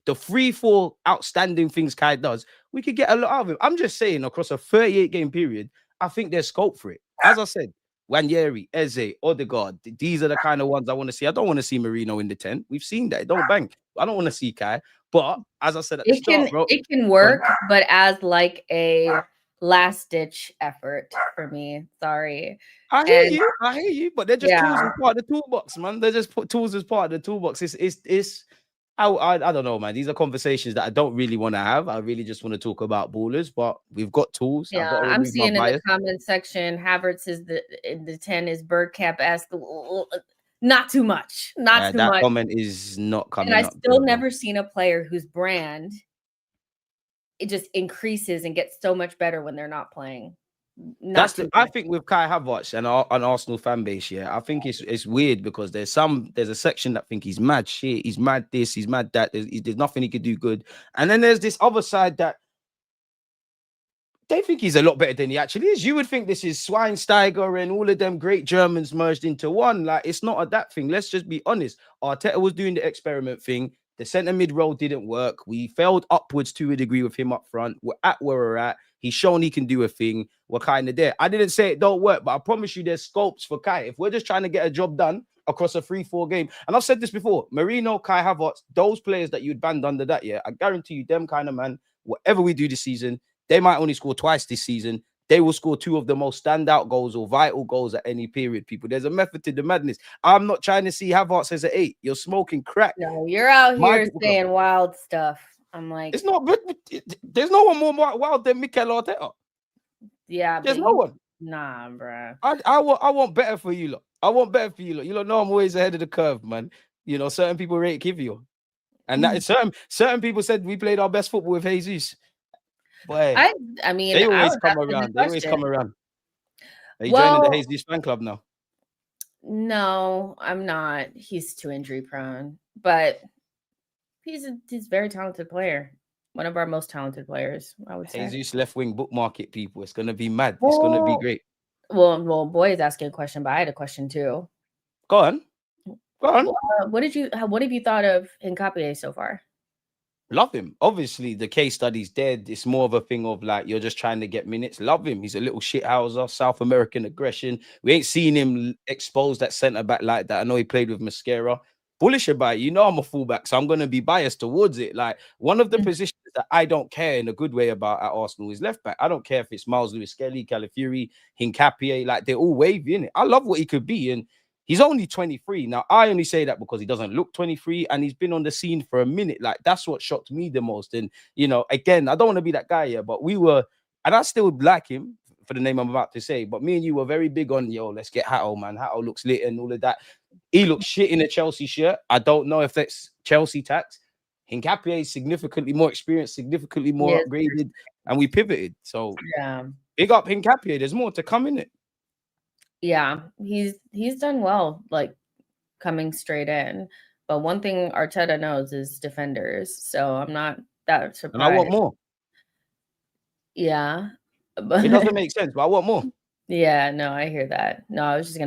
Speaker 1: 3-4 outstanding things Kai does, we could get a lot out of him. I'm just saying, across a 38 game period, I think there's scope for it. As I said, Wanyeri, Eze, Odegaard, these are the kind of ones I want to see. I don't want to see Merino in the 10. We've seen that. It don't bang. I don't want to see Kai. But as I said at the start, bro,
Speaker 2: it can work, but as like a last ditch effort for me. Sorry.
Speaker 1: I hear you, but they're just tools as part of the toolbox, man. They're just put tools as part of the toolbox. I don't know, man. These are conversations that I don't really want to have. I really just want to talk about ballers, but we've got tools.
Speaker 2: Yeah, I'm seeing in the comment section, Havertz is the 10 is Bergkamp-esque. Not too much. Not too much.
Speaker 1: That comment is not coming.
Speaker 2: And I still never seen a player whose brand it just increases and gets so much better when they're not playing.
Speaker 1: I think with Kai Havertz and an Arsenal fan base, I think it's weird because there's a section that think he's mad shit, he's mad this, he's mad that, there's nothing he could do good, and then there's this other side that they think he's a lot better than he actually is. You would think this is Schweinsteiger and all of them great Germans merged into one. Like, it's not that thing. Let's just be honest. Arteta was doing the experiment thing. The centre mid role didn't work. We failed upwards to a degree with him up front. We're at where we're at. He's shown he can do a thing. We're kind of there. I didn't say it don't work, but I promise you there's scopes for Kai. If we're just trying to get a job done across a 3-4 game, and I've said this before, Merino, Kai Havertz, those players that you'd banned under that, I guarantee you, them kind of man, whatever we do this season, they might only score twice this season. They will score 2 of the most standout goals or vital goals at any period, people. There's a method to the madness. I'm not trying to see Havertz as an 8. You're smoking crack.
Speaker 2: No, you're out here saying wild stuff. I'm like...
Speaker 1: It's not... There's no one more wild than Mikel Arteta.
Speaker 2: Yeah.
Speaker 1: There's no one.
Speaker 2: Nah, bro.
Speaker 1: I want better for you, lot. I want better for you, lot. You lot know I'm always ahead of the curve, man. You know, certain people rate Kivio. And that certain people said we played our best football with Jesus. Boy,
Speaker 2: I mean,
Speaker 1: they always come around. They always come around. Are you joining the Jesus fan club now?
Speaker 2: No, I'm not. He's too injury prone, but he's a very talented player. One of our most talented players, I would say.
Speaker 1: Jesus left wing bookmark it, people. It's gonna be mad. It's gonna be great.
Speaker 2: Well, boy is asking a question, but I had a question too.
Speaker 1: Go on.
Speaker 2: What have you thought of Hincapié so far?
Speaker 1: Love him. Obviously, the case study's dead. It's more of a thing of like you're just trying to get minutes. Love him. He's a little shithouser, South American aggression. We ain't seen him exposed at centre back like that. I know he played with Mascara. Bullish about it. You know I'm a fullback, so I'm going to be biased towards it. Like, one of the positions that I don't care in a good way about at Arsenal is left back. I don't care if it's Miles Lewis-Skelly, Calafiori, Hincapié. Like, they're all wavy, innit? I love what he could be, and he's only 23. Now, I only say that because he doesn't look 23 and he's been on the scene for a minute. Like, that's what shocked me the most. And, you know, again, I don't want to be that guy here, but we were, and I still like him for the name I'm about to say, but me and you were very big on, let's get Rattle, man. Rattle looks lit and all of that. He looks shit in a Chelsea shirt. I don't know if that's Chelsea tax. Hincapié is significantly more experienced, significantly more upgraded, and we pivoted. So, big up Hincapié. There's more to come in it.
Speaker 2: Yeah, he's done well, like coming straight in. But one thing Arteta knows is defenders. So I'm not that surprised.
Speaker 1: And I want more.
Speaker 2: Yeah.
Speaker 1: But it doesn't make sense, but I want more.
Speaker 2: Yeah, no, I hear that. No, I just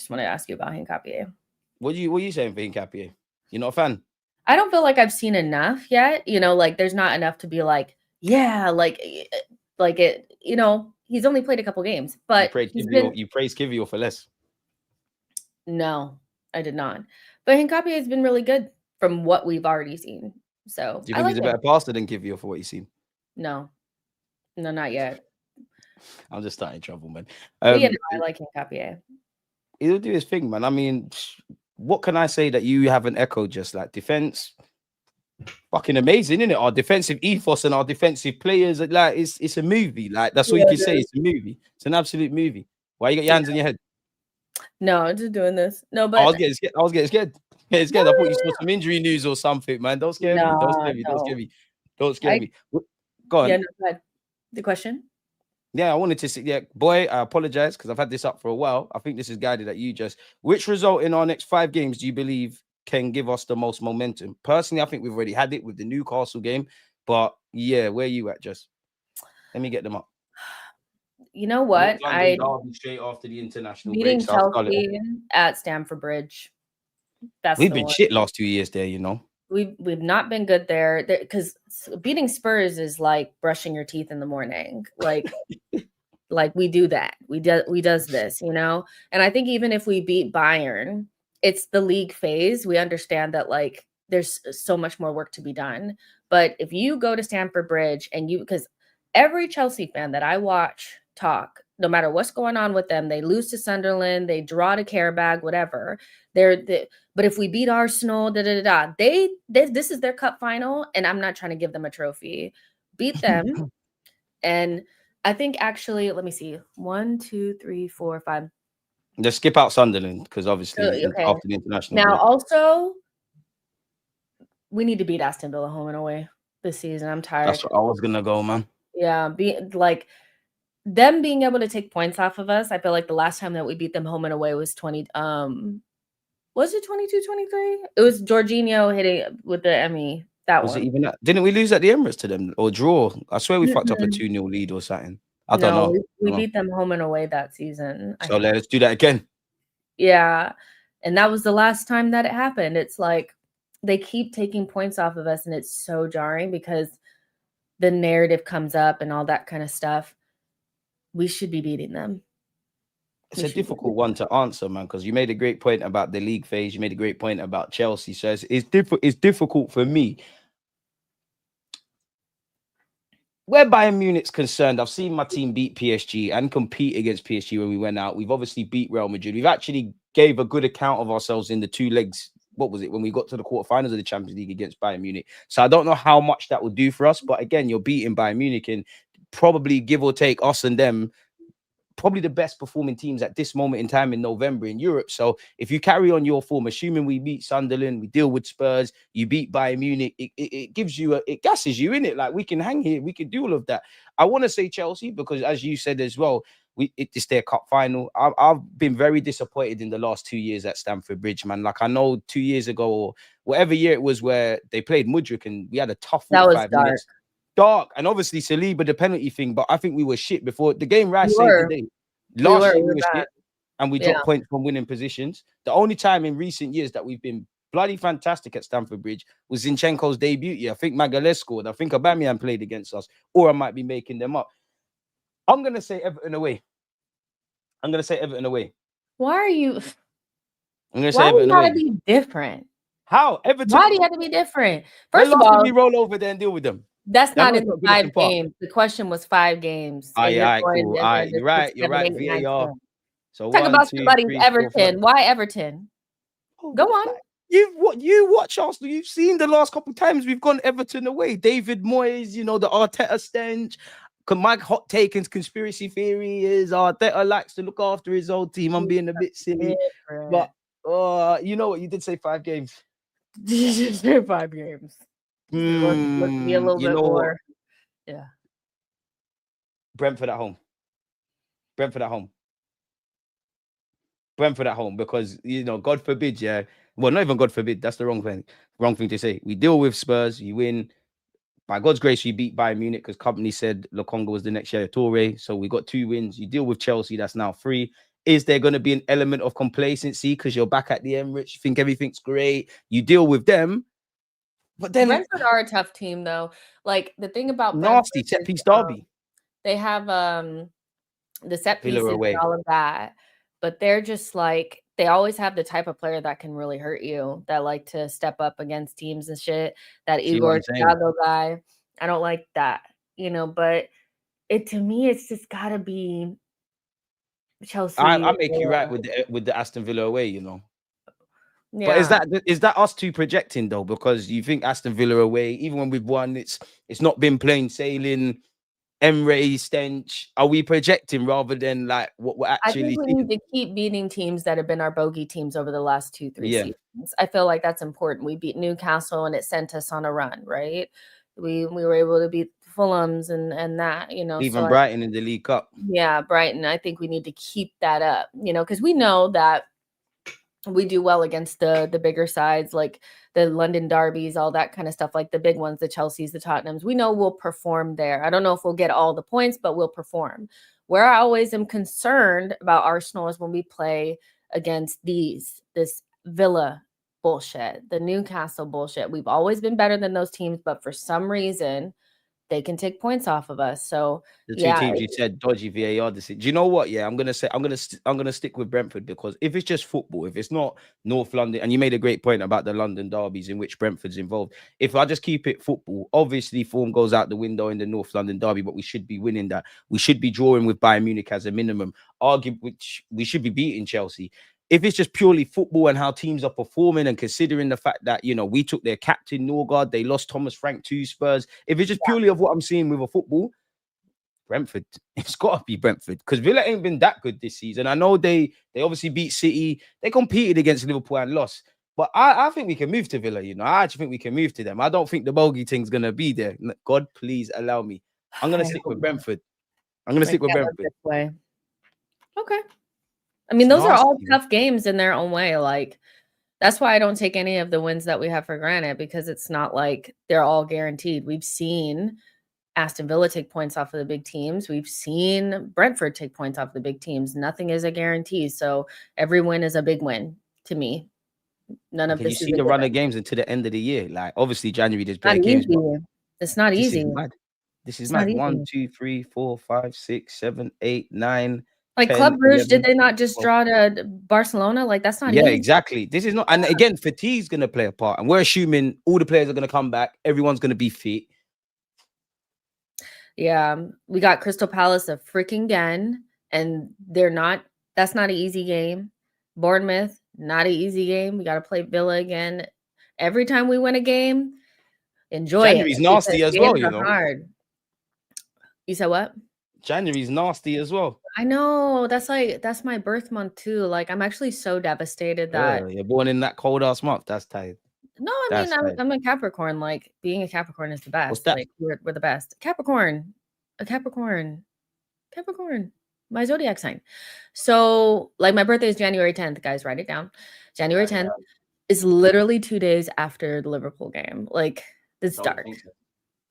Speaker 2: want to ask you about Hincapié.
Speaker 1: What are you saying for Hincapié? You're not a fan?
Speaker 2: I don't feel like I've seen enough yet. You know, like there's not enough to be like, like it, you know, he's only played a couple games, but
Speaker 1: you praised Kivio for less.
Speaker 2: No, I did not. But Hincapié has been really good from what we've already seen. So
Speaker 1: do you think he's a better passer than Kivio for what you've seen?
Speaker 2: No, not yet.
Speaker 1: I'm just starting trouble, man.
Speaker 2: I like Hincapié.
Speaker 1: He'll do his thing, man. I mean, what can I say that you haven't echoed? Just like defense, fucking amazing, isn't it? Our defensive ethos and our defensive players, like it's a movie. Like that's what you
Speaker 2: Yeah,
Speaker 1: can
Speaker 2: it
Speaker 1: say.
Speaker 2: is.
Speaker 1: It's a movie. It's an absolute movie. Why you got your
Speaker 2: Yeah.
Speaker 1: hands on your head?
Speaker 2: No, I'm just doing this. No,
Speaker 1: I
Speaker 2: but
Speaker 1: was getting scared. I was getting scared. Getting
Speaker 2: no,
Speaker 1: scared. I thought you saw some injury news or something, man. Don't scare me. Don't
Speaker 2: no,
Speaker 1: scare me. Don't scare
Speaker 2: no.
Speaker 1: me. Don't scare
Speaker 2: I
Speaker 1: me. Go
Speaker 2: yeah,
Speaker 1: on.
Speaker 2: no, go ahead. The question?
Speaker 1: Yeah, I wanted to see. Yeah, boy, I apologize because I've had this up for a while. I think this is guided at you, Jess. Which result in our next 5 games do you believe can give us the most momentum? Personally, I think we've already had it with the Newcastle game. But yeah, where you at, Jess? Let me get them up.
Speaker 2: You know
Speaker 1: North
Speaker 2: what?
Speaker 1: London derby straight after the international break.
Speaker 2: Beating
Speaker 1: So I'll start it off.
Speaker 2: Chelsea at Stamford Bridge. That's
Speaker 1: We've
Speaker 2: the
Speaker 1: been
Speaker 2: one.
Speaker 1: shit last 2 years there, you know.
Speaker 2: We've not been good there because beating Spurs is like brushing your teeth in the morning. Like we do that. We does this, you know? And I think even if we beat Bayern, it's the league phase. We understand that like there's so much more work to be done. But if you go to Stamford Bridge and because every Chelsea fan that I watch talk, no matter what's going on with them, they lose to Sunderland, they draw to Carabag, whatever. But if we beat Arsenal, this is their cup final, and I'm not trying to give them a trophy. Beat them, and I think actually, let me see. 1, 2, 3, 4, 5.
Speaker 1: Just skip out Sunderland because obviously
Speaker 2: Okay.
Speaker 1: after the international
Speaker 2: Now,
Speaker 1: break.
Speaker 2: also, we need to beat Aston Villa home and away this season. I'm tired.
Speaker 1: That's what I was gonna go, man.
Speaker 2: Yeah, them being able to take points off of us. I feel like the last time that we beat them home and away was was it 22-23? It was Jorginho hitting with the Emmy. That
Speaker 1: Was
Speaker 2: one.
Speaker 1: it even that? Didn't we lose at the Emirates to them or draw? I swear we fucked up a 2-0 lead or something. I don't
Speaker 2: No,
Speaker 1: know.
Speaker 2: we beat them home and away that season.
Speaker 1: So let's do that again.
Speaker 2: Yeah. And that was the last time that it happened. It's like they keep taking points off of us, and it's so jarring because the narrative comes up and all that kind of stuff. We should be beating them.
Speaker 1: It's a difficult one to answer, man, because you made a great point about the league phase. You made a great point about Chelsea. So it's difficult for me. Where Bayern Munich's concerned, I've seen my team beat PSG and compete against PSG when we went out. We've obviously beat Real Madrid. We've actually gave a good account of ourselves in the 2 legs. What was it when we got to the quarterfinals of the Champions League against Bayern Munich? So I don't know how much that would do for us. But again, you're beating Bayern Munich and probably give or take us and them, probably the best performing teams at this moment in time in November in Europe. So if you carry on your form, assuming we beat Sunderland, we deal with Spurs, you beat Bayern Munich, it gives you it gasses you in it. Like we can hang here, we can do all of that. I want to say Chelsea because, as you said as well, it's their cup final. I've been very disappointed in the last 2 years at Stamford Bridge, man. Like I know 2 years ago or whatever year it was where they played Mudryk and we had a tough 45 minutes. Dark, and obviously Saliba the penalty thing, but I think we were shit before the game. Rice saved the day. Last year we were shit, and we dropped points from winning positions. The only time in recent years that we've been bloody fantastic at Stamford Bridge was Zinchenko's debut year. I think Magalhaes scored. I think Aubameyang played against us, or I might be making them up. I'm gonna say Everton away.
Speaker 2: Why are you?
Speaker 1: I'm gonna say Everton away.
Speaker 2: Why do you gotta be different?
Speaker 1: How Everton?
Speaker 2: Why do you have to be different? First of all,
Speaker 1: we roll over there and deal with them.
Speaker 2: That's not in the 5 games. The question was 5 games.
Speaker 1: All right, cool. All right, you're right. You're right. VAR. So
Speaker 2: talk
Speaker 1: 1,
Speaker 2: about
Speaker 1: 2,
Speaker 2: somebody's
Speaker 1: 3,
Speaker 2: Everton.
Speaker 1: 4, 5.
Speaker 2: Why Everton? Go on.
Speaker 1: Like, you watch Arsenal. You've seen the last couple of times we've gone Everton away. David Moyes, you know, the Arteta stench. My hot take and conspiracy theory is Arteta likes to look after his old team. I'm being a bit silly, but you know what? You did say 5 games.
Speaker 2: You did say 5 games. Let's be a little bit more. Yeah.
Speaker 1: Brentford at home, because you know, God forbid, yeah. Well, not even God forbid. That's the wrong thing to say. We deal with Spurs, you win. By God's grace, we beat Bayern Munich because company said Lokonga was the next Yaya Toure. So we got 2 wins. You deal with Chelsea, that's now 3. Is there going to be an element of complacency because you're back at the Emirates? You think everything's great. You deal with them. But then
Speaker 2: Brentford are a tough team, though. Like the thing about
Speaker 1: nasty set piece derby.
Speaker 2: They have the set pieces and all of that, but they're just like they always have the type of player that can really hurt you, that like to step up against teams and shit. That Igor Thiago guy, I don't like that, you know. But to me, it's just gotta be Chelsea.
Speaker 1: I make you right with the Aston Villa away, you know. But
Speaker 2: Yeah.
Speaker 1: is that us two projecting though? Because you think Aston Villa away, even when we've won, it's not been plain sailing. Emre, Stench, are we projecting rather than like what we're
Speaker 2: I think
Speaker 1: actually
Speaker 2: we
Speaker 1: seeing?
Speaker 2: need to keep beating teams that have been our bogey teams over the last 2, 3
Speaker 1: Yeah,
Speaker 2: seasons. I feel like that's important. We beat Newcastle and it sent us on a run, right? We were able to beat Fulham's and that, so
Speaker 1: even Brighton in the League Cup.
Speaker 2: yeah, Brighton. I think we need to keep that up, because we know that we do well against the bigger sides, like the London derbies, all that kind of stuff, like the big ones, the Chelseas, the Tottenhams. We know we'll perform there. I don't know if we'll get all the points, but we'll perform. Where I always am concerned about Arsenal is when we play against this Villa bullshit, the Newcastle bullshit. We've always been better than those teams, but for some reason, they can take points off of us. So
Speaker 1: The two
Speaker 2: yeah,
Speaker 1: teams you said dodgy VAR decision. Do you know what? Yeah, I'm gonna stick with Brentford because if it's just football, if it's not North London, and you made a great point about the London derbies in which Brentford's involved. If I just keep it football, obviously form goes out the window in the North London derby, but we should be winning that. We should be drawing with Bayern Munich as a minimum. Argue which we should be beating Chelsea. If it's just purely football and how teams are performing, and considering the fact that we took their captain Norgard, they lost Thomas Frank to Spurs. If it's just purely of what I'm seeing with a football. Brentford, it's got to be Brentford because Villa ain't been that good this season. I know they obviously beat City. They competed against Liverpool and lost. But I think we can move to Villa, I actually think we can move to them. I don't think the bogey thing's going to be there. God, please allow me. I'm going to
Speaker 2: I
Speaker 1: stick
Speaker 2: hope
Speaker 1: with
Speaker 2: not.
Speaker 1: Brentford. I'm going to
Speaker 2: I
Speaker 1: stick with
Speaker 2: can't look
Speaker 1: Brentford.
Speaker 2: this way. Okay. I
Speaker 1: It's
Speaker 2: mean, those are all
Speaker 1: nasty.
Speaker 2: tough games in their own way. Like, that's why I don't take any of the wins that we have for granted, because it's not like they're all guaranteed. We've seen Aston Villa take points off of the big teams. We've seen Brentford take points off the big teams. Nothing is a guarantee. So every win is a big win to me. None
Speaker 1: And
Speaker 2: of
Speaker 1: can you
Speaker 2: this is
Speaker 1: see
Speaker 2: a
Speaker 1: the run
Speaker 2: given.
Speaker 1: of games into the end of the year? Like, obviously, January there's
Speaker 2: Not
Speaker 1: bare games, but
Speaker 2: easy. It's not
Speaker 1: this is
Speaker 2: easy.
Speaker 1: mad. This is
Speaker 2: It's not
Speaker 1: mad. 1,
Speaker 2: easy.
Speaker 1: 2, 3, 4, 5, 6, 7, 8, 9,
Speaker 2: Like
Speaker 1: 10,
Speaker 2: Club Brugge, did
Speaker 1: 11.
Speaker 2: they not just draw to Barcelona? Like, that's not
Speaker 1: Yeah,
Speaker 2: easy.
Speaker 1: exactly. This is not, and again, fatigue's gonna play a part, and we're assuming all the players are gonna come back. Everyone's gonna be fit.
Speaker 2: Yeah, we got Crystal Palace a freaking again, and that's not an easy game. Bournemouth, not an easy game. We got to play Villa again. Every time we win a game, enjoy it
Speaker 1: January's
Speaker 2: because
Speaker 1: nasty as well,
Speaker 2: games are hard. You said what?
Speaker 1: January's nasty as well.
Speaker 2: I know. That's my birth month too. Like, I'm actually so devastated that
Speaker 1: You're born in that cold ass month. That's tired.
Speaker 2: no, I mean,
Speaker 1: That's tired.
Speaker 2: I'm a Capricorn. Like, being a Capricorn is the
Speaker 1: What's
Speaker 2: best.
Speaker 1: that?
Speaker 2: Like, we're the best. Capricorn, a Capricorn. Capricorn, my zodiac sign. So, like, my birthday is January 10th, guys, write it down. January 10th is literally 2 days after the Liverpool game. Like, it's dark.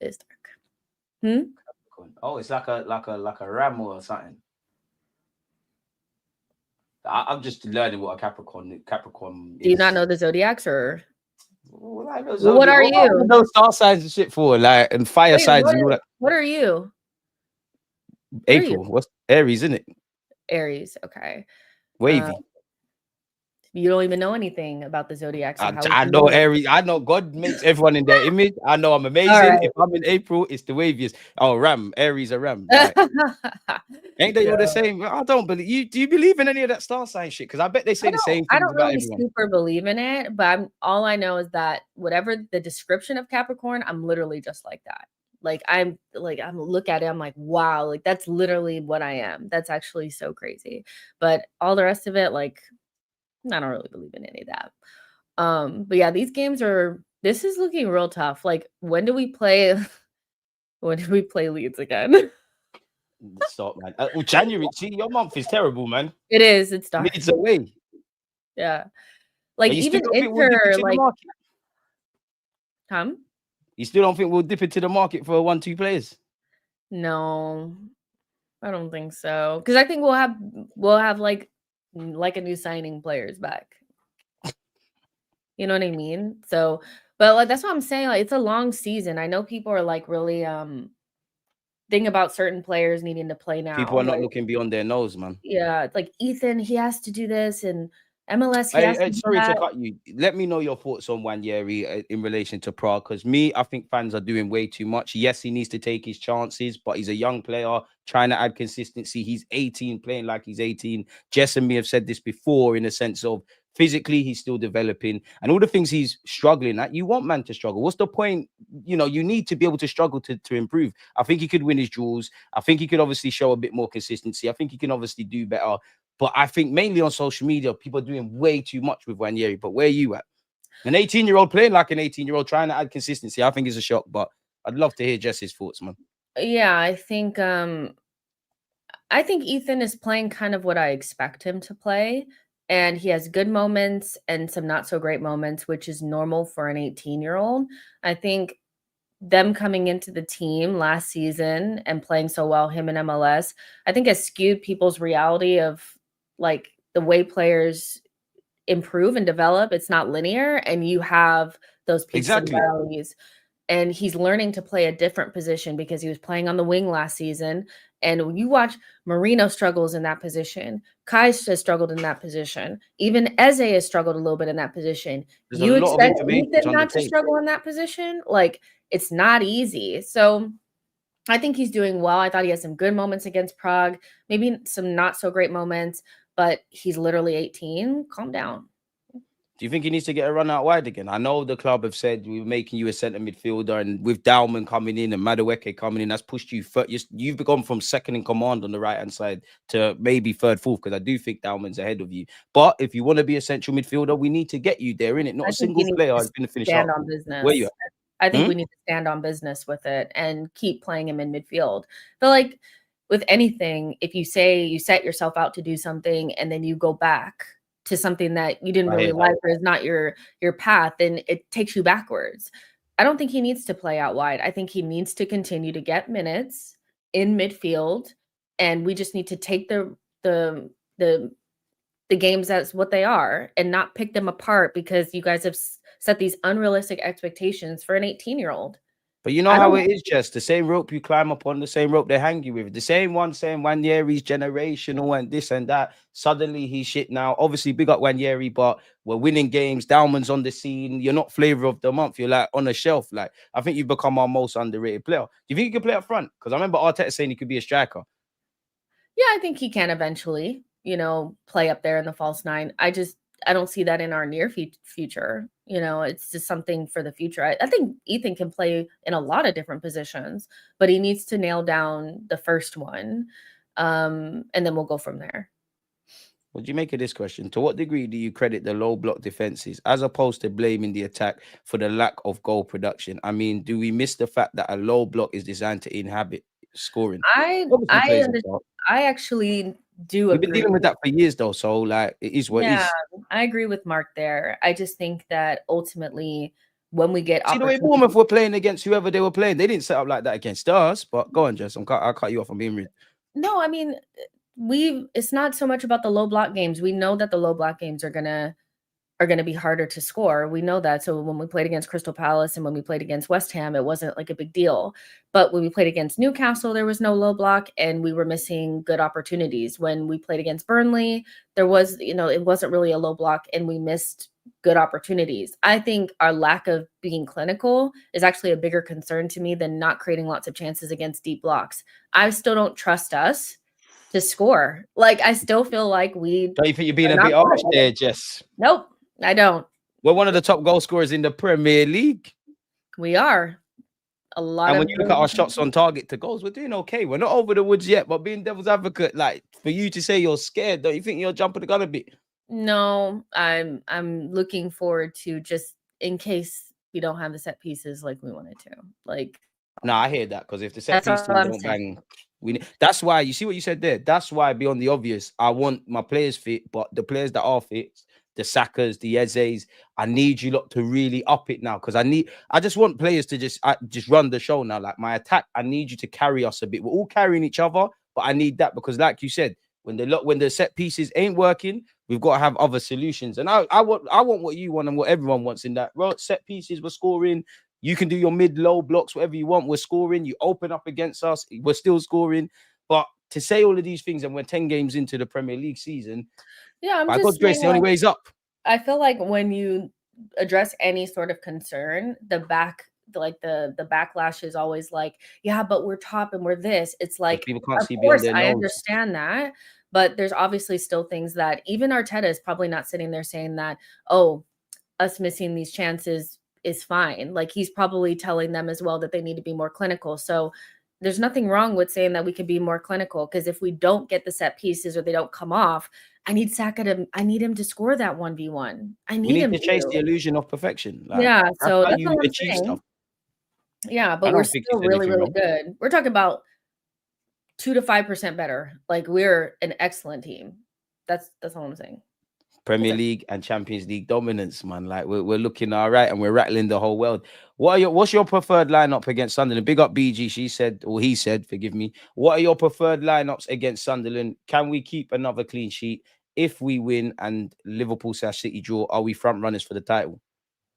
Speaker 2: It's dark.
Speaker 1: Oh, it's like a ram or something. I'm just learning what a Capricorn is.
Speaker 2: Do you not know the zodiacs, or
Speaker 1: Well, I know
Speaker 2: what are
Speaker 1: I
Speaker 2: you?
Speaker 1: know star signs and shit for and fire
Speaker 2: Wait,
Speaker 1: signs and all that.
Speaker 2: what are you?
Speaker 1: April. What's Aries, isn't it?
Speaker 2: Aries. Okay.
Speaker 1: Wavy.
Speaker 2: You don't even know anything about the zodiacs.
Speaker 1: I know Aries. I know God makes everyone in their image. I know I'm amazing.
Speaker 2: Right.
Speaker 1: If I'm in April, it's the waviest. Oh, Ram. Aries a Ram. Like, ain't they all the same? I don't believe you. Do you believe in any of that star sign shit? Because I bet they say the same
Speaker 2: I
Speaker 1: things
Speaker 2: don't
Speaker 1: about
Speaker 2: really
Speaker 1: everyone.
Speaker 2: super believe in it, but all I know is that whatever the description of Capricorn, I'm literally just like that. Like, I'm look at it, I'm like, wow, like that's literally what I am. That's actually so crazy. But all the rest of it, like, I don't really believe in any of that. But yeah, this is looking real tough. Like, when do we play Leeds again?
Speaker 1: Stop, man. January. See, your month is terrible, man.
Speaker 2: It is. It's dark.
Speaker 1: Leeds away.
Speaker 2: Yeah. Like,
Speaker 1: You
Speaker 2: even
Speaker 1: still don't think we'll dip
Speaker 2: Inter,
Speaker 1: into the
Speaker 2: like,
Speaker 1: market? You still don't think we'll dip into the market for 1-2 players?
Speaker 2: No, I don't think so. Because I think we'll have like a new signing players back. You know what I mean? So, but like that's what I'm saying. Like, it's a long season. I know people are like really thinking about certain players needing to play now.
Speaker 1: People are not looking beyond their nose, man.
Speaker 2: Yeah, like Ethan, he has to do this, and MLS, he has to do
Speaker 1: Sorry
Speaker 2: that.
Speaker 1: to cut you. Let me know your thoughts on Wanyeri in relation to Prague, because I think fans are doing way too much. Yes, he needs to take his chances, but he's a young player trying to add consistency. He's 18, playing like he's 18. Jess and me have said this before in a sense of Physically, he's still developing, and all the things he's struggling at. You want man to struggle. What's the point? You need to be able to struggle to improve. I think he could win his duels. I think he could obviously show a bit more consistency. I think he can obviously do better. But I think mainly on social media, people are doing way too much with Wanyeri. But where are you at? An 18-year-old playing like an 18-year-old, trying to add consistency, I think is a shock. But I'd love to hear Jess's thoughts, man.
Speaker 2: Yeah, I think Ethan is playing kind of what I expect him to play. And he has good moments and some not so great moments, which is normal for an 18-year-old. I think them coming into the team last season and playing so well, him in MLS, I think has skewed people's reality of like the way players improve and develop. It's not linear, and you have those peaks
Speaker 1: Exactly.
Speaker 2: and valleys. And he's learning to play a different position because he was playing on the wing last season. And when you watch, Merino struggles in that position. Kai's has struggled in that position. Even Eze has struggled a little bit in that position.
Speaker 1: There's a
Speaker 2: You
Speaker 1: lot of
Speaker 2: expect
Speaker 1: information
Speaker 2: Ethan
Speaker 1: on the
Speaker 2: not to
Speaker 1: tape.
Speaker 2: struggle in that position? Like, it's not easy. So I think he's doing well. I thought he had some good moments against Prague, maybe some not so great moments, but he's literally 18. Calm down.
Speaker 1: Do you think he needs to get a run out wide again? I know the club have said we're making you a centre midfielder, and with Dauman coming in and Madueke coming in, that's pushed you. You've gone from second in command on the right hand side to maybe third, fourth, because I do think Dauman's ahead of you. But if you want to be a central midfielder, we need to get you there, innit? Not
Speaker 2: I
Speaker 1: a
Speaker 2: think he
Speaker 1: single
Speaker 2: needs
Speaker 1: player
Speaker 2: to
Speaker 1: is going to finish
Speaker 2: stand
Speaker 1: up.
Speaker 2: on
Speaker 1: Where you
Speaker 2: business.
Speaker 1: at?
Speaker 2: I think we need to stand on business with it and keep playing him in midfield. But like with anything, if you say you set yourself out to do something and then you go back to something that you didn't really like or is not your path, then it takes you backwards. I don't think he needs to play out wide. I think he needs to continue to get minutes in midfield, and we just need to take the games as what they are and not pick them apart because you guys have set these unrealistic expectations for an 18-year-old.
Speaker 1: But you know how it is, Jess. The same rope you climb up on, the same rope they hang you with. The same one saying Wanyeri's generational and this and that. Suddenly he's shit now. Obviously, big up Wanyeri, but we're winning games. Dauman's on the scene. You're not flavor of the month. You're like on a shelf. Like, I think you've become our most underrated player. Do you think you can play up front? Because I remember Arteta saying he could be a striker.
Speaker 2: Yeah, I think he can eventually, play up there in the false nine. I don't see that in our near future. It's just something for the future. I think Ethan can play in a lot of different positions, but he needs to nail down the first one. And then we'll go from there.
Speaker 1: What do you make of this question? To what degree do you credit the low block defenses as opposed to blaming the attack for the lack of goal production? I mean, do we miss the fact that a low block is designed to inhabit scoring?
Speaker 2: I actually do
Speaker 1: We've
Speaker 2: agree.
Speaker 1: been dealing with that for years, though. So, like, it is what it is.
Speaker 2: I agree with Mark there. I just think that ultimately, when we get
Speaker 1: See the way Bournemouth were playing against whoever they were playing, they didn't set up like that against us. But go on, Jess. I'll cut you off. I'm being rude.
Speaker 2: No, I mean, it's not so much about the low block games. We know that the low block games are gonna be harder to score. We know that. So when we played against Crystal Palace and when we played against West Ham, it wasn't like a big deal. But when we played against Newcastle, there was no low block and we were missing good opportunities. When we played against Burnley, there was, it wasn't really a low block and we missed good opportunities. I think our lack of being clinical is actually a bigger concern to me than not creating lots of chances against deep blocks. I still don't trust us to score. Like, I still feel like
Speaker 1: Don't you think you're being a bit harsh there, Jess?
Speaker 2: Nope, I don't.
Speaker 1: We're one of the top goal scorers in the Premier League.
Speaker 2: We are. And
Speaker 1: when you look at our shots on target to goals, we're doing okay. We're not over the woods yet, but being devil's advocate, like for you to say you're scared, don't you think you're jumping the gun a bit?
Speaker 2: No, I'm looking forward to just in case we don't have the set pieces like we wanted to. Like,
Speaker 1: no, I hear that because if the set pieces don't bang, that's why you see what you said there. That's why beyond the obvious, I want my players fit, but the players that are fit, the Sakas, the Ezes, I need you lot to really up it now because I just want players to just run the show now. Like my attack, I need you to carry us a bit. We're all carrying each other, but I need that because, like you said, when the set pieces ain't working, we've got to have other solutions. And I want what you want and what everyone wants in that. Well, set pieces, we're scoring. You can do your mid-low blocks, whatever you want. We're scoring. You open up against us, we're still scoring. But to say all of these things and we're 10 games into the Premier League season, by God's grace, the only way is up.
Speaker 2: I feel like when you address any sort of concern, the backlash is always like, yeah, but we're top and we're this. It's like,
Speaker 1: people can't see
Speaker 2: of course,
Speaker 1: beyond their
Speaker 2: I
Speaker 1: nose.
Speaker 2: understand that, But there's obviously still things that even Arteta is probably not sitting there saying that, oh, us missing these chances is fine. Like, he's probably telling them as well that they need to be more clinical. So there's nothing wrong with saying that we could be more clinical, because if we don't get the set pieces or they don't come off, I need him to score that 1v1.
Speaker 1: We need to chase the illusion of perfection. Like,
Speaker 2: yeah,
Speaker 1: that's
Speaker 2: so
Speaker 1: how
Speaker 2: that's
Speaker 1: you
Speaker 2: all I'm
Speaker 1: achieve
Speaker 2: saying.
Speaker 1: stuff.
Speaker 2: Yeah, but we're still really, really good. We're talking about 2 to 5% better. Like, we're an excellent team. That's all I'm saying.
Speaker 1: Premier League and Champions League dominance, man. Like, we're looking all right, and we're rattling the whole world. What's your preferred lineup against Sunderland? Big up BG. He said, forgive me. What are your preferred lineups against Sunderland? Can we keep another clean sheet? If we win and Liverpool/City draw, are we front runners for the title?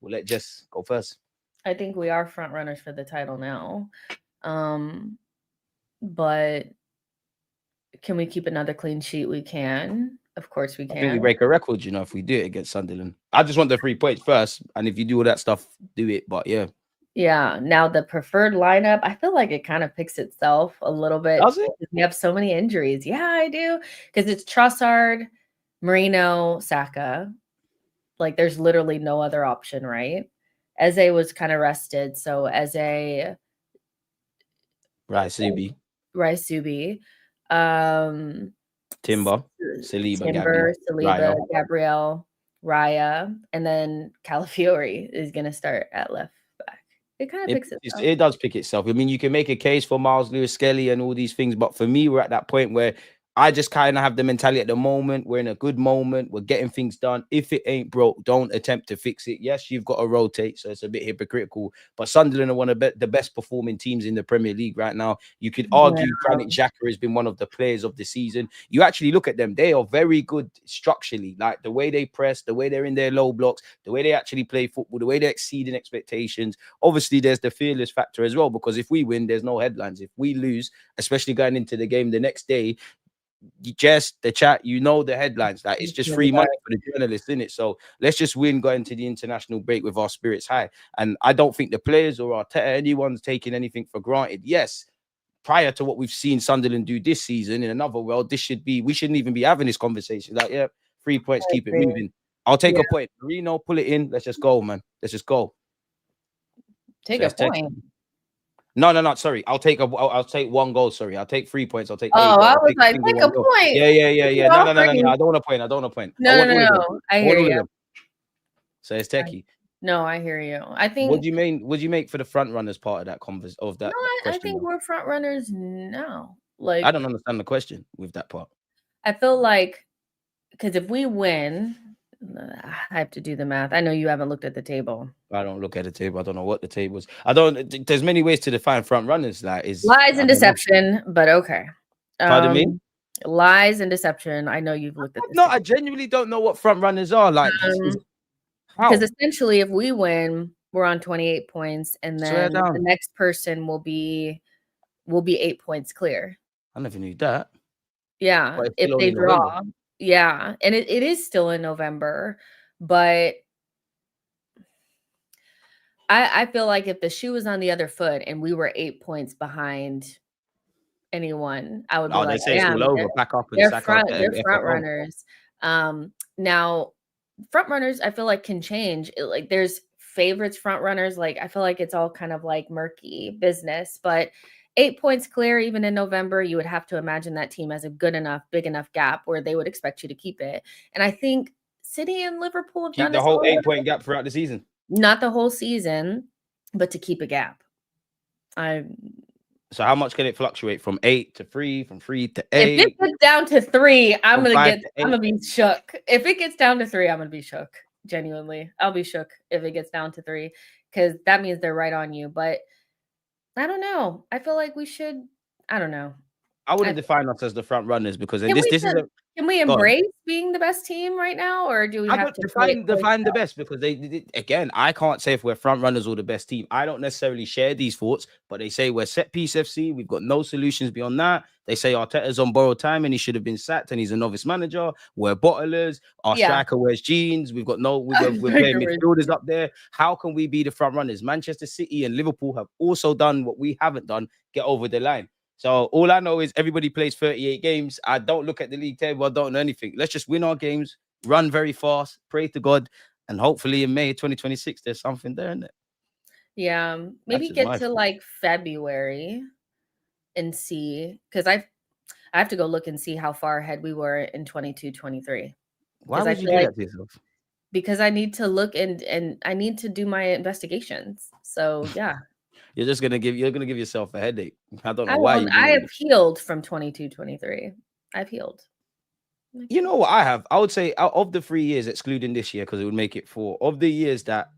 Speaker 1: We'll let Jess go first.
Speaker 2: I think we are front runners for the title now. But can we keep another clean sheet? We can. Of course we can.
Speaker 1: I think we break a record, if we do it against Sunderland. I just want the 3 points first. And if you do all that stuff, do it. But yeah.
Speaker 2: Yeah. Now the preferred lineup, I feel like it kind of picks itself a little bit.
Speaker 1: Does it?
Speaker 2: We have so many injuries. Yeah, I do. Because it's Trossard, Merino, Saka. Like, there's literally no other option, right? Eze was kind of rested. So Eze,
Speaker 1: Rice Subi, Timber,
Speaker 2: Saliba, Gabriel, Raya, and then Calafiori is going to start at left back. It kind of picks itself.
Speaker 1: It does pick itself. I mean, you can make a case for Miles Lewis-Skelly and all these things, but for me, we're at that point where I just kind of have the mentality at the moment. We're in a good moment. We're getting things done. If it ain't broke, don't attempt to fix it. Yes, you've got to rotate, so it's a bit hypocritical. But Sunderland are one of the best performing teams in the Premier League right now. You could argue Granit Xhaka has been one of the players of the season. You actually look at them. They are very good structurally. Like, the way they press, the way they're in their low blocks, the way they actually play football, the way they're exceeding expectations. Obviously, there's the fearless factor as well, because if we win, there's no headlines. If we lose, especially going into the game the next day, Jess, the chat, the headlines. Like, it's just free money for the journalists, isn't it? So let's just win, go into the international break with our spirits high. And I don't think the players or Arteta, anyone's taking anything for granted. Yes, prior to what we've seen Sunderland do this season, in another world, we shouldn't even be having this conversation. Like, yeah, 3 points, keep it moving. I'll take a point. Merino, pull it in. Let's just go, man. Let's just go.
Speaker 2: Take a point.
Speaker 1: No. Sorry, I'll take 1 goal. Sorry, I'll take 3 points. I'll take.
Speaker 2: Oh, I was like, take a point.
Speaker 1: Yeah. No. I don't want a point.
Speaker 2: No. I hear you.
Speaker 1: So it's techie.
Speaker 2: No, I hear you. I think.
Speaker 1: What do you mean? What do you make for the front runners part of that
Speaker 2: No, I think we're front runners now. Like,
Speaker 1: I don't understand the question with that part.
Speaker 2: I feel like, because if we win, I have to do the math. I know you haven't looked at the table.
Speaker 1: I don't look at the table. I don't know what the table is. There's many ways to define front runners. That is
Speaker 2: lies and deception, but okay.
Speaker 1: Pardon me?
Speaker 2: Lies and deception. I know you've looked at this.
Speaker 1: No, I genuinely don't know what front runners are. Like,
Speaker 2: because essentially, if we win, we're on 28 points, and then the next person will be 8 points clear.
Speaker 1: I never knew that.
Speaker 2: Yeah, if they draw. November. Yeah, and it is still in November, but I feel like if the shoe was on the other foot and we were 8 points behind anyone, I would be like,
Speaker 1: say it's all over. Back up and
Speaker 2: they're front runners. Now, front runners, I feel like can change. Like, there's favorites front runners. Like, I feel like it's all kind of like murky business, but 8 points clear, even in November, you would have to imagine that team has a big enough gap where they would expect you to keep it. And I think City and Liverpool have
Speaker 1: done the whole 8 point gap throughout the season.
Speaker 2: Not the whole season, but to keep a gap.
Speaker 1: So how much can it fluctuate from 8 to 3, from 3 to 8?
Speaker 2: If it gets down to 3, I'm gonna be shook. If it gets down to 3, I'm gonna be shook. Genuinely, I'll be shook if it gets down to 3, because that means they're right on you. But I don't know. I feel like we should. I don't know.
Speaker 1: I wouldn't define us as the front runners, because
Speaker 2: can we embrace being the best team right now, or do we have to
Speaker 1: define the best? Because they again, I can't say if we're front runners or the best team. I don't necessarily share these thoughts, but they say we're set piece FC. We've got no solutions beyond that. They say Arteta's on borrowed time and he should have been sacked, and he's a novice manager. We're bottlers. Our striker wears jeans. We're playing midfielders up there. How can we be the front runners? Manchester City and Liverpool have also done what we haven't done. Get over the line. So all I know is everybody plays 38 games. I don't look at the league table. I don't know anything. Let's just win our games, run very fast, pray to God, and hopefully in May 2026 there's something there, isn't it?
Speaker 2: Yeah, maybe get to like February and see, because I have to go look and see how far ahead we were in 22-23.
Speaker 1: Why would you do that to yourself?
Speaker 2: Because I need to look and I need to do my investigations. So yeah.
Speaker 1: You're gonna give yourself a headache. I don't know why
Speaker 2: I have healed from 22-23. I've healed.
Speaker 1: You know what I have? I would say out of the 3 years, excluding this year, because it would make it 4, of the years that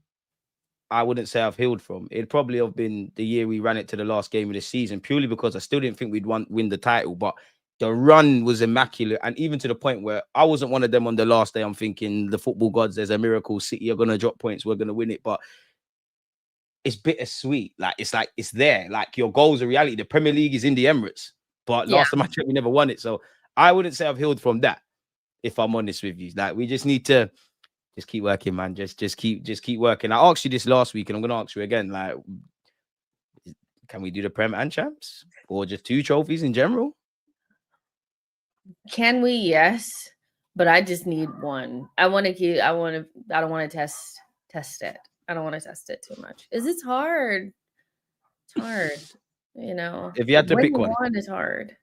Speaker 1: I wouldn't say I've healed from, it'd probably have been the year we ran it to the last game of the season, purely because I still didn't think we'd win the title, but the run was immaculate. And even to the point where I wasn't one of them on the last day, I'm thinking the football gods, there's a miracle, City are going to drop points, we're going to win it. But it's bittersweet. Like it's there. Like your goals are reality. The Premier League is in the Emirates, but last time I checked, we never won it. So I wouldn't say I've healed from that, if I'm honest with you. Like we just need to just keep working, man. Just keep working. I asked you this last week, and I'm gonna ask you again. Like, can we do the Prem and Champs, or just 2 trophies in general?
Speaker 2: Can we? Yes, but I just need 1. I don't want to test it. I don't want to test it too much. It's hard. It's hard. You know,
Speaker 1: if you had to pick one,
Speaker 2: it's hard.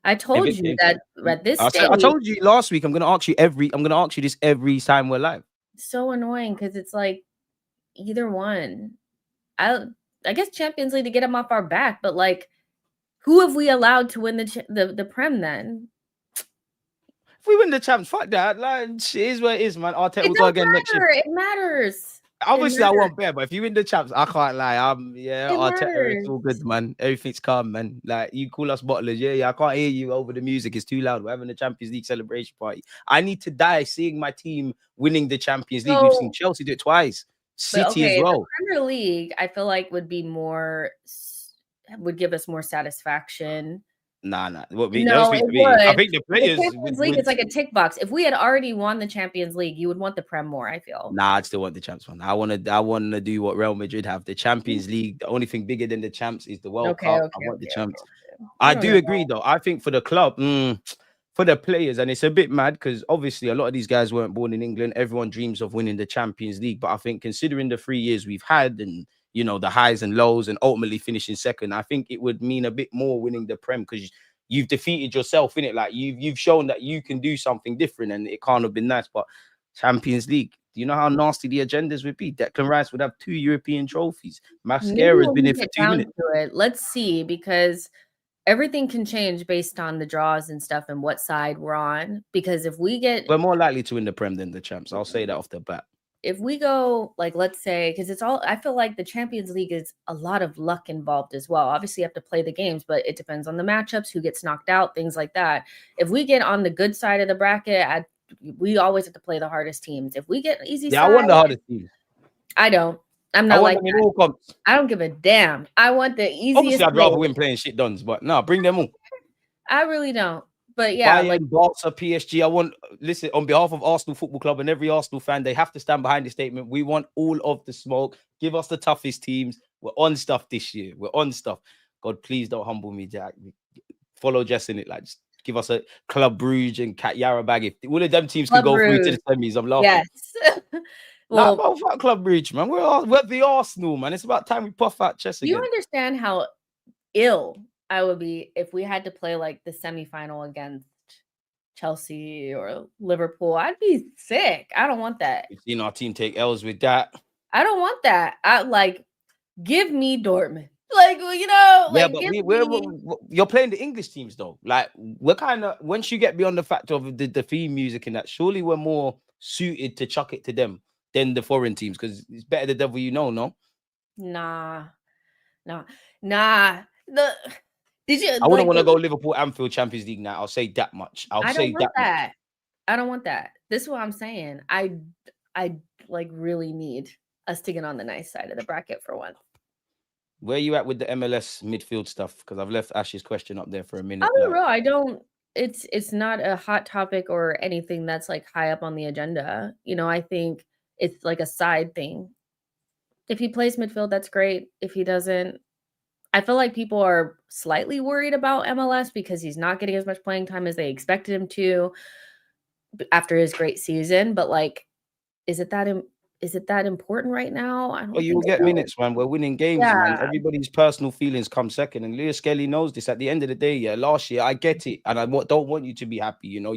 Speaker 2: I told you that at this stage.
Speaker 1: I told you last week. I'm gonna ask you this every time we're live.
Speaker 2: So annoying because it's like either one. I guess Champions League to get them off our back, but like, who have we allowed to win the Prem then?
Speaker 1: If we win the Champs, fuck that. Like, it is what it is, man. Arteta will go again next year.
Speaker 2: It matters.
Speaker 1: Obviously, I want better, but if you win the Champs, I can't lie. Arteta, it's all good, man. Everything's calm, man. Like, you call us bottlers. Yeah, I can't hear you over the music. It's too loud. We're having a Champions League celebration party. I need to die seeing my team winning the Champions League. We've seen Chelsea do it twice. City as well.
Speaker 2: The Premier League, I feel like would give us more satisfaction.
Speaker 1: Nah.
Speaker 2: I think the players. The Champions League is like a tick box. If we had already won the Champions League, you would want the Prem more, I feel.
Speaker 1: Nah, I'd still want the Champs one. I want to do what Real Madrid have. The Champions League. The only thing bigger than the Champs is the World Cup. I want the Champs. I do agree, though. I think for the club, for the players, and it's a bit mad because obviously a lot of these guys weren't born in England. Everyone dreams of winning the Champions League, but I think considering the 3 years we've had and the highs and lows and ultimately finishing second, I think it would mean a bit more winning the Prem because you've defeated yourself in it. Like you've shown that you can do something different, and it can't have been nice. But Champions League, do you know how nasty the agendas would be? Declan Rice would have 2 European trophies. Mascara's been here for 2 minutes.
Speaker 2: Let's see, because everything can change based on the draws and stuff and what side we're on. Because if we're
Speaker 1: more likely to win the Prem than the Champs. I'll say that off the bat.
Speaker 2: If we go, like, let's say, because I feel like the Champions League is a lot of luck involved as well. Obviously, you have to play the games, but it depends on the matchups, who gets knocked out, things like that. If we get on the good side of the bracket, we always have to play the hardest teams. If we get easy side,
Speaker 1: I want the hardest teams.
Speaker 2: I don't. I'm not like that. I don't give a damn. I want the easiest.
Speaker 1: Obviously, I'd rather win playing shit dons, but no, bring them all.
Speaker 2: I really don't. But yeah,
Speaker 1: Bayern, Barca, PSG. Listen, on behalf of Arsenal Football Club and every Arsenal fan, they have to stand behind the statement. We want all of the smoke. Give us the toughest teams. We're on stuff this year. We're on stuff. God, please don't humble me, Jack. Follow Jess in it. Like, just give us a Club Brugge and Cat Yara bag. If all of them teams can go through to the semis, I'm laughing.
Speaker 2: Yes.
Speaker 1: Well, fuck Club Brugge, man. We're the Arsenal, man. It's about time we puff out chest again.
Speaker 2: You understand how ill I would be if we had to play like the semifinal against Chelsea or Liverpool. I'd be sick. I don't want that.
Speaker 1: You've seen our team take L's with that.
Speaker 2: I don't want that. Give me Dortmund.
Speaker 1: You're playing the English teams though. Like we're kind of, once you get beyond the fact of the theme music and that, surely we're more suited to chuck it to them than the foreign teams because it's better the devil you know, no?
Speaker 2: Nah.
Speaker 1: I wouldn't want to go Liverpool Anfield Champions League now. I'll say that much. I don't
Speaker 2: want that. This is what I'm saying. I really need us to get on the nice side of the bracket for once.
Speaker 1: Where are you at with the MLS midfield stuff? Because I've left Ash's question up there for a minute.
Speaker 2: I'll be real. I don't. It's not a hot topic or anything that's like high up on the agenda. I think it's like a side thing. If he plays midfield, that's great. If he doesn't, I feel like people are slightly worried about MLS because he's not getting as much playing time as they expected him to after his great season. But like, is it that important right now? I don't
Speaker 1: Well, you
Speaker 2: think
Speaker 1: will get
Speaker 2: so.
Speaker 1: minutes, man. We're winning games, man.
Speaker 2: Yeah.
Speaker 1: Everybody's personal feelings come second, and Lewis Skelly knows this. At the end of the day, yeah, last year I get it, and I don't want you to be happy. You know,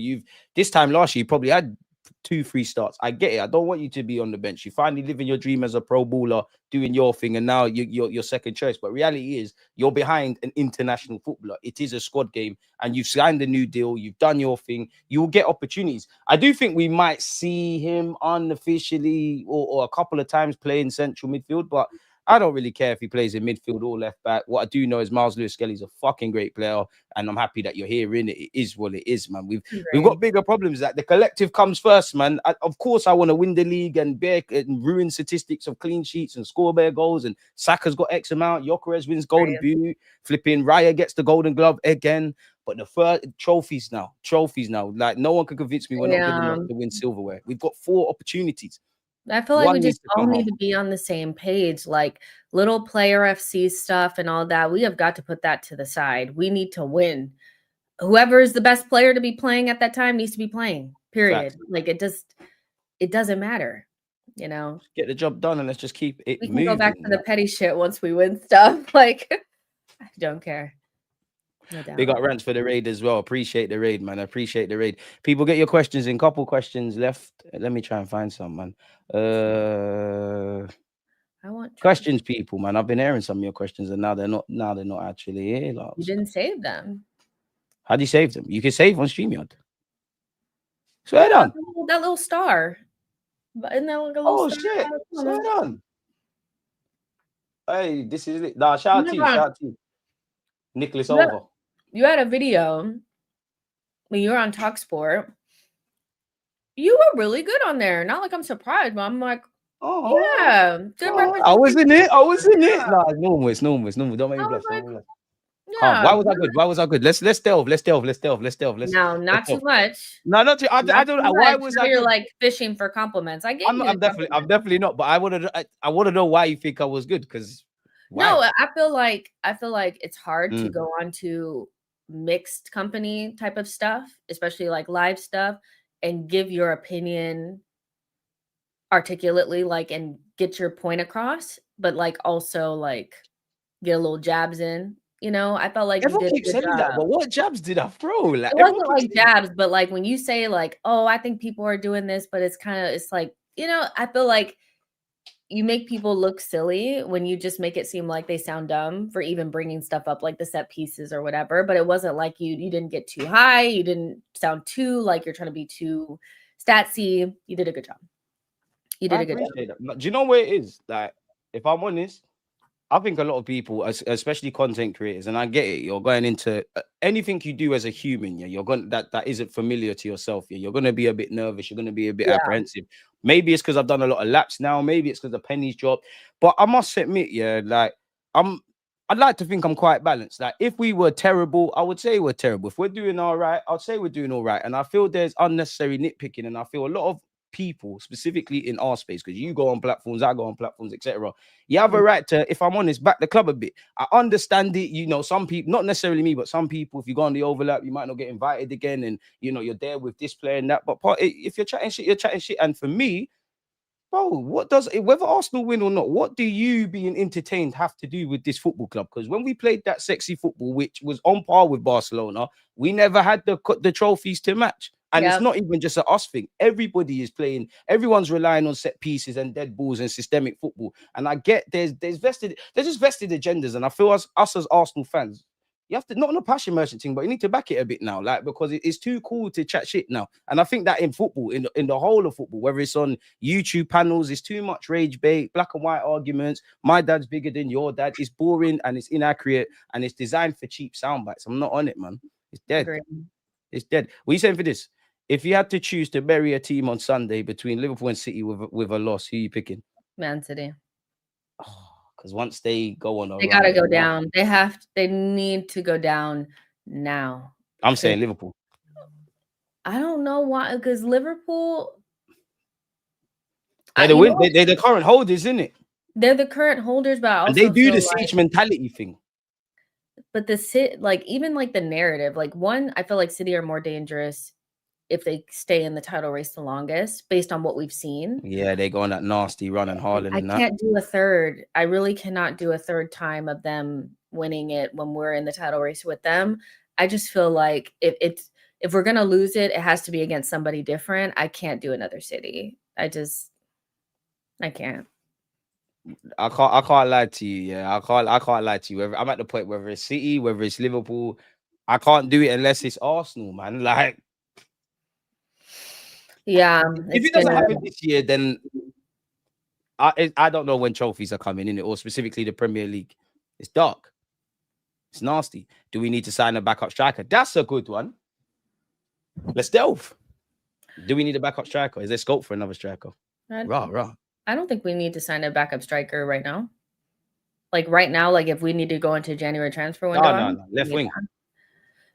Speaker 1: this time last year you probably had 2-3 starts. I get it. I don't want you to be on the bench. You finally living your dream as a pro bowler, doing your thing, and now you're second choice. But reality is you're behind an international footballer. It is a squad game, and you've signed a new deal. You've done your thing. You will get opportunities. I do think we might see him unofficially or a couple of times playing central midfield, but I don't really care if he plays in midfield or left back. What I do know is Miles Lewis Skelly's a fucking great player, and I'm happy that you're here in it. It is what it is, man. We've got bigger problems. That the collective comes first, man. Of course, I want to win the league and ruin statistics of clean sheets and score bare goals. And Saka's got X amount. Gyökeres wins Golden Boot. Flipping Raya gets the Golden Glove again. But the first trophies now. Like no one can convince me we're not good enough to win silverware. We've got 4 opportunities.
Speaker 2: I feel like we just all need to be on the same page, like little player FC stuff and all that. We have got to put that to the side. We need to win. Whoever is the best player to be playing at that time needs to be playing, period. Fact. Like it doesn't matter, you know.
Speaker 1: Get the job done and let's just keep it moving.
Speaker 2: We can go back to the petty shit once we win stuff. Like, I don't care.
Speaker 1: No doubt. Big up Rants for the raid as well. Appreciate the raid, man. Appreciate the raid. People, get your questions in. Couple questions left. Let me try and find some, man.
Speaker 2: I want
Speaker 1: questions, people, man. I've been airing some of your questions, and now they're not actually here. Like,
Speaker 2: you didn't save them.
Speaker 1: How do you save them? You can save on StreamYard. Swear down.
Speaker 2: That little star. Isn't that like a little star?
Speaker 1: Shit. Swear down. Hey, this is it. Nah, shout out to you. Nicholas over.
Speaker 2: You had a video when you were on TalkSport. You were really good on there. Not like I'm surprised, but I'm like, yeah. Good
Speaker 1: I was in it. Nah, it's normal. Don't make me blush. Yeah. Why was I good? Let's delve.
Speaker 2: No, not too much.
Speaker 1: No, not too. I don't know. Why was I?
Speaker 2: You're like fishing for compliments. I get.
Speaker 1: I'm definitely not. But I want to know why you think I was good. Because
Speaker 2: no, I feel like it's hard to go on to mixed company type of stuff, especially like live stuff, and give your opinion articulately, like, and get your point across, but like also like get a little jabs in. You know, I felt like
Speaker 1: everyone keeps saying that, but what jabs did I throw? Like,
Speaker 2: it wasn't like jabs, but like when you say like, oh, I think people are doing this, but it's like, you know, I feel like you make people look silly when you just make it seem like they sound dumb for even bringing stuff up like the set pieces or whatever. But it wasn't like you didn't get too high. You didn't sound too like you're trying to be too statsy. You did a good job. You did a good job.
Speaker 1: Do you know where it is? Like, if I'm honest, I think a lot of people, especially content creators, and I get it, you're going into anything you do as a human, yeah, you're going that isn't familiar to yourself, yeah, you're going to be a bit nervous, you're going to be a bit apprehensive. Maybe it's because I've done a lot of laps now, maybe it's because the pennies dropped, but I must admit, yeah, like I'd like to think I'm quite balanced. Like, if we were terrible, I would say we're terrible. If we're doing all right, I'd say we're doing all right. And I feel there's unnecessary nitpicking, and I feel a lot of people, specifically in our space, because you go on platforms, I go on platforms, etc. You have a right to, if I'm honest, back the club a bit. I understand it. You know, some people, not necessarily me, but some people, if you go on the overlap, you might not get invited again, and you know you're there with this player and that. But if you're chatting shit, you're chatting shit. And for me, bro, what does it, whether Arsenal win or not, what do you being entertained have to do with this football club? Because when we played that sexy football, which was on par with Barcelona, we never had the trophies to match. And it's not even just an us thing. Everybody is playing. Everyone's relying on set pieces and dead balls and systemic football. And I get there's just vested agendas. And I feel us as Arsenal fans, you have to, not on a passion merchant thing, but you need to back it a bit now, like, because it's too cool to chat shit now. And I think that in football, in the whole of football, whether it's on YouTube panels, it's too much rage bait, black and white arguments. My dad's bigger than your dad. It's boring and it's inaccurate and it's designed for cheap sound bites. I'm not on it, man. It's dead. Agreed. It's dead. What are you saying for this? If you had to choose to bury a team on Sunday between Liverpool and City with a loss, who are you picking?
Speaker 2: Man City.
Speaker 1: Because once they go on,
Speaker 2: they gotta go down. They need to go down now.
Speaker 1: I'm saying Liverpool.
Speaker 2: I don't know why, because Liverpool.
Speaker 1: They're the current holders, isn't it?
Speaker 2: They're the current holders, but I also
Speaker 1: and they do the siege mentality thing.
Speaker 2: But even like the narrative, like one, I feel like City are more dangerous if they stay in the title race the longest, based on what we've seen.
Speaker 1: Yeah, they go on that nasty run and Haaland
Speaker 2: I
Speaker 1: and that.
Speaker 2: can't do a third. I really cannot do a third time of them winning it when we're in the title race with them. I just feel like if we're gonna lose it, it has to be against somebody different. I can't do another City. I can't.
Speaker 1: I can't lie to you. Yeah, I can't lie to you. I'm at the point whether it's City, whether it's Liverpool, I can't do it unless it's Arsenal, man. Like,
Speaker 2: yeah,
Speaker 1: if it doesn't happen this year, then I don't know when trophies are coming in it, or specifically the Premier League. It's dark. It's nasty. Do we need to sign a backup striker? That's a good one. Let's delve. Do we need a backup striker? Is there scope for another striker? Rah.
Speaker 2: I don't think we need to sign a backup striker right now. Like right now, like if we need to go into January transfer window.
Speaker 1: No. Left wing.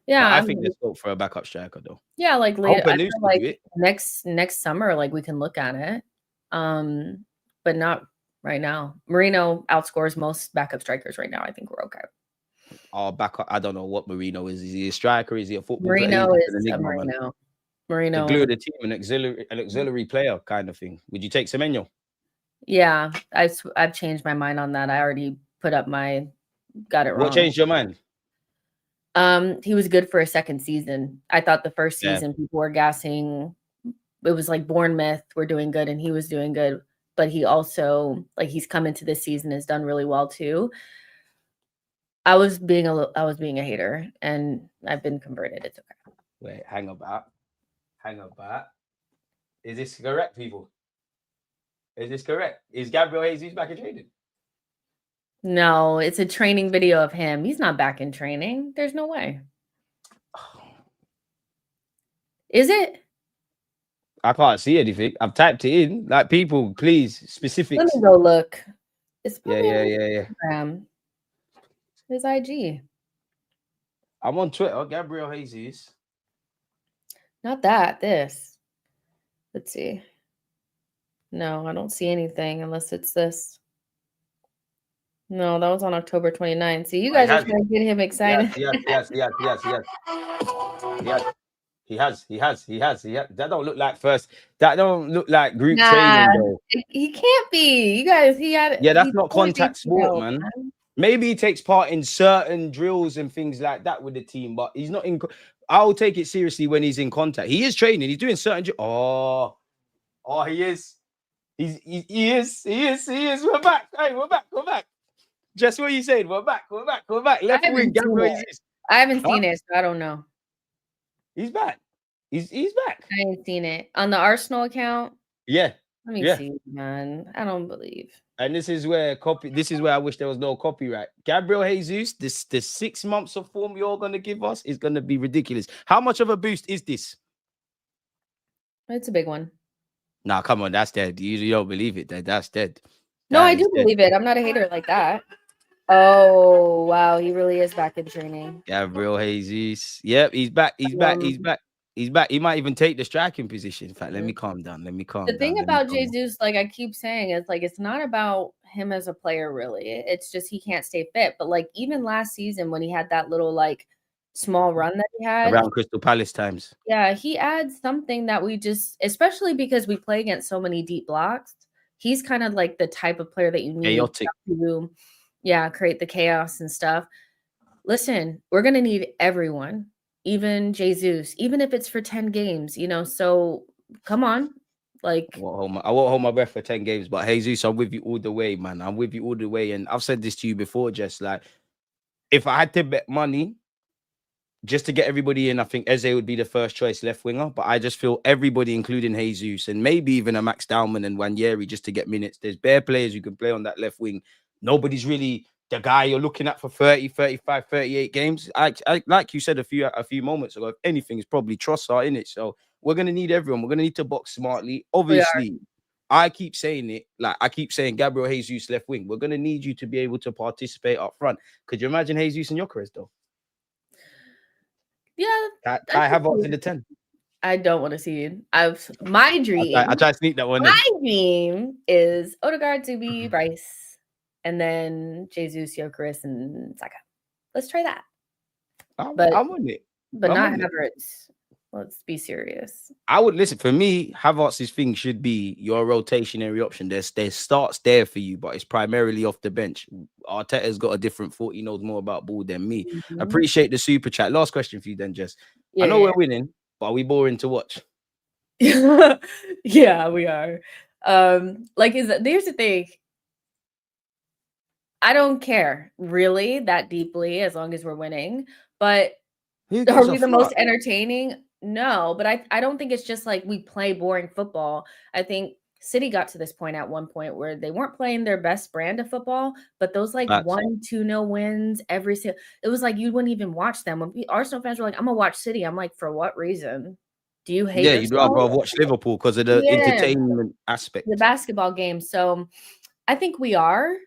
Speaker 2: Yeah,
Speaker 1: but I think there's scope for a backup striker though.
Speaker 2: Yeah, like later. I feel like next summer, like we can look at it. But not right now. Merino outscores most backup strikers right now. I think we're okay.
Speaker 1: Our backup, I don't know what Merino is. Is he a striker? Is he a football player?
Speaker 2: Merino is a Merino.
Speaker 1: The glue of the team, an auxiliary player kind of thing. Would you take Semenyo?
Speaker 2: Yeah, I've changed my mind on that. I already got it wrong.
Speaker 1: What changed your mind?
Speaker 2: He was good for a second season. I thought the first season people were gassing. It was like Bournemouth were doing good and he was doing good, but he also, like, he's come into this season, has done really well too. I was being a hater and I've been converted. It's okay.
Speaker 1: Wait, hang about. Is this correct, people? Is this correct? Is Gabriel Jesus back in training?
Speaker 2: No, it's a training video of him. He's not back in training. There's no way. Is it?
Speaker 1: I can't see anything. I've typed it in. Like, people, please, specifics.
Speaker 2: Let me go look. It's
Speaker 1: yeah.
Speaker 2: Instagram. His IG.
Speaker 1: I'm on Twitter. Gabriel Jesus.
Speaker 2: Not that. This. Let's see. No, I don't see anything unless it's this. No, that was on October 29th. See, you guys are trying to get him excited.
Speaker 1: Yes. He has. That don't look like first. That don't look like group training, though.
Speaker 2: He can't be. You guys,
Speaker 1: that's not contact sport, man. Maybe he takes part in certain drills and things like that with the team, but he's not in. I'll take it seriously when he's in contact. He is training. He's doing certain. Oh, he is. He is. We're back. Hey, we're back. Jess, what are you saying? We're back. Left wing.
Speaker 2: I haven't seen it, so I don't know.
Speaker 1: He's back. He's back.
Speaker 2: I ain't seen it on the Arsenal account.
Speaker 1: Yeah.
Speaker 2: Let me see, man. I don't believe.
Speaker 1: And this is where I wish there was no copyright. Gabriel Jesus, the 6 months of form you're gonna give us is gonna be ridiculous. How much of a boost is this?
Speaker 2: It's a big one.
Speaker 1: Nah, come on, that's dead. You don't believe it, that's dead.
Speaker 2: No, I do believe it. I'm not a hater like that. Oh wow, he really is back in training.
Speaker 1: Gabriel Jesus. Yep, he's back. He's back. He might even take the striking position. In fact, let me calm down. The
Speaker 2: thing about Jesus, like I keep saying, is like it's not about him as a player, really. It's just he can't stay fit. But like even last season when he had that little like small run that he had
Speaker 1: around Crystal Palace times.
Speaker 2: Yeah, he adds something that we just, especially because we play against so many deep blocks. He's kind of like the type of player that you need to create the chaos and stuff. Listen, we're gonna need everyone. Even Jesus, even if it's for 10 games, so come on. Like
Speaker 1: I won't hold my breath for 10 games, but Jesus, I'm with you all the way, man. I'm with you all the way. And I've said this to you before, Jess, like if I had to bet money just to get everybody in, I think Eze would be the first choice left winger, but I just feel everybody, including Jesus and maybe even a Max Dowman and Njury, just to get minutes. There's bare players who can play on that left wing. Nobody's really the guy you're looking at for 30, 35, 38 games. I like you said a few moments ago, if anything, it's probably Trossard in it. So we're going to need everyone. We're going to need to box smartly. Obviously, I keep saying it. Like I keep saying Gabriel Jesus left wing. We're going to need you to be able to participate up front. Could you imagine Jesus and Gyökeres though?
Speaker 2: Yeah.
Speaker 1: Kai Havertz in the 10.
Speaker 2: I don't want to see it. My dream.
Speaker 1: I try to sneak that one in.
Speaker 2: My dream is Odegaard, Zubi, Bryce. And then Jesus, Gyökeres, and Saka. Let's try that.
Speaker 1: I'm
Speaker 2: But
Speaker 1: on it.
Speaker 2: but
Speaker 1: I'm
Speaker 2: not
Speaker 1: on it.
Speaker 2: Havertz. Let's be serious.
Speaker 1: I would listen. For me, Havertz's thing should be your rotationary option. There's starts there for you, but it's primarily off the bench. Arteta's got a different thought. He knows more about ball than me. Appreciate the super chat. Last question for you then, Jess. I know we're winning, but are we boring to watch?
Speaker 2: Yeah, we are. Here's the thing. I don't care really that deeply as long as we're winning, but are we the most entertaining? No, but I don't think it's just like we play boring football. I think City got to this point at one point where they weren't playing their best brand of football, but those like 1-2-0 wins it was like you wouldn't even watch them. When Arsenal fans were like, I'm gonna watch City, I'm like, for what reason? Do you hate yourself?
Speaker 1: You'd rather watch Liverpool because of the entertainment aspect.
Speaker 2: The basketball game. So I think we are,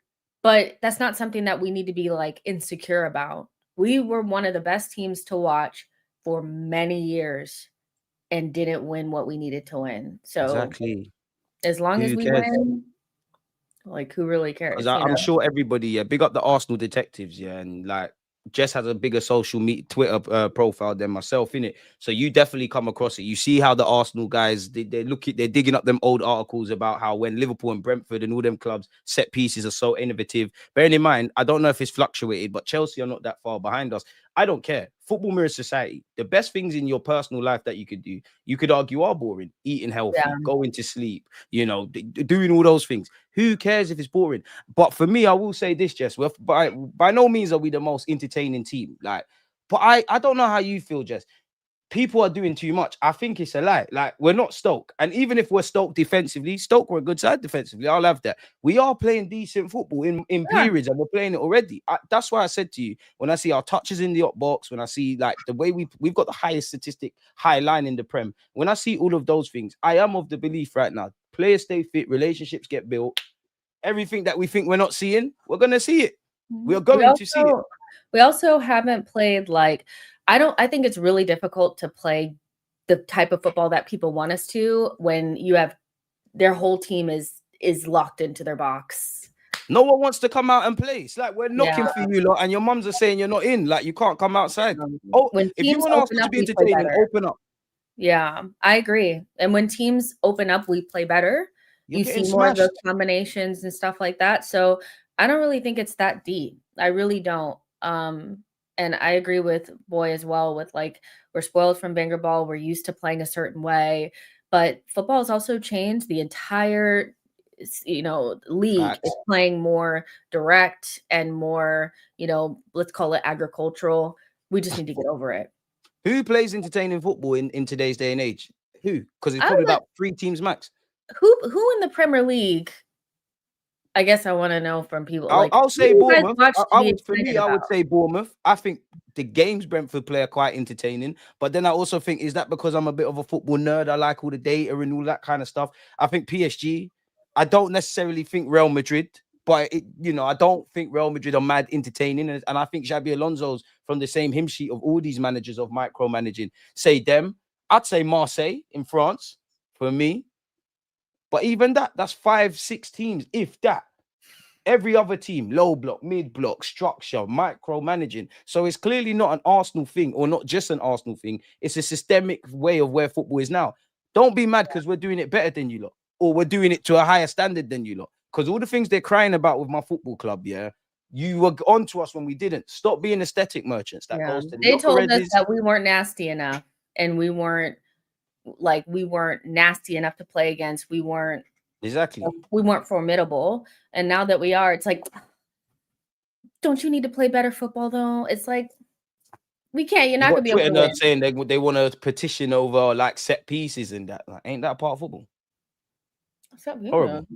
Speaker 2: but that's not something that we need to be like insecure about. We were one of the best teams to watch for many years and didn't win what we needed to win. So
Speaker 1: exactly,
Speaker 2: as long as we win, like who really cares?
Speaker 1: I'm sure everybody, big up the Arsenal detectives, and like Jess has a bigger social media Twitter profile than myself, innit? So you definitely come across it. You see how the Arsenal guys they're digging up them old articles about how when Liverpool and Brentford and all them clubs set pieces are so innovative. Bearing in mind, I don't know if it's fluctuated, but Chelsea are not that far behind us. I don't care. Football mirrors society. The best things in your personal life that you could do, you could argue are boring. Eating healthy, going to sleep, doing all those things. Who cares if it's boring? But for me, I will say this, Jess. Well, by no means are we the most entertaining team. But I don't know how you feel, Jess. People are doing too much. I think it's a lie. Like, we're not Stoke. And even if we're Stoke defensively, Stoke were a good side defensively. I'll have that. We are playing decent football in periods, and we're playing it already. That's why I said to you, when I see our touches in the up box, when I see like the way we've got the highest statistic high line in the Prem, when I see all of those things, I am of the belief right now, players stay fit, relationships get built, everything that we think we're not seeing, we're going to see it. We are going to see it.
Speaker 2: We also haven't played I think it's really difficult to play the type of football that people want us to when you have their whole team is locked into their box.
Speaker 1: No one wants to come out and play. It's like we're knocking for you lot, and your mums are saying you're not in. Like, you can't come outside. If you want us to be entertaining, open up.
Speaker 2: Yeah, I agree. And when teams open up, we play better. You see more of those combinations and stuff like that. So I don't really think it's that deep. I really don't. And I agree with Boy as well with like, we're spoiled from Banger Ball. We're used to playing a certain way, but football has also changed. The entire, league is playing more direct and more, let's call it agricultural. We just need to get over it.
Speaker 1: Who plays entertaining football in today's day and age? Who? Because it's probably about 3 teams max.
Speaker 2: Who in the Premier League? I guess I want to know from people.
Speaker 1: I'll say Bournemouth. I would say Bournemouth. I think the games Brentford play are quite entertaining. But then I also think, is that because I'm a bit of a football nerd? I like all the data and all that kind of stuff. I think PSG. I don't necessarily think Real Madrid. But, I don't think Real Madrid are mad entertaining. And I think Xabi Alonso's from the same hymn sheet of all these managers of micromanaging. Say them. I'd say Marseille in France for me. But even that's 5-6 teams, if that. Every other team, low block, mid block, structure, micromanaging. So it's clearly not an Arsenal thing, or not just an Arsenal thing. It's a systemic way of where football is now. Don't be mad because we're doing it better than you lot, or we're doing it to a higher standard than you lot. Because all the things they're crying about with my football club, you were on to us when we didn't. Stop being aesthetic merchants. That goes to
Speaker 2: they told us that we weren't nasty enough, and we weren't nasty enough to play against. We weren't formidable. And now that we are, it's like, don't you need to play better football though? It's like, we can't. You're not gonna be able to win.
Speaker 1: Saying they want to petition over like set pieces and that. Like, ain't that part of football?
Speaker 2: Horrible.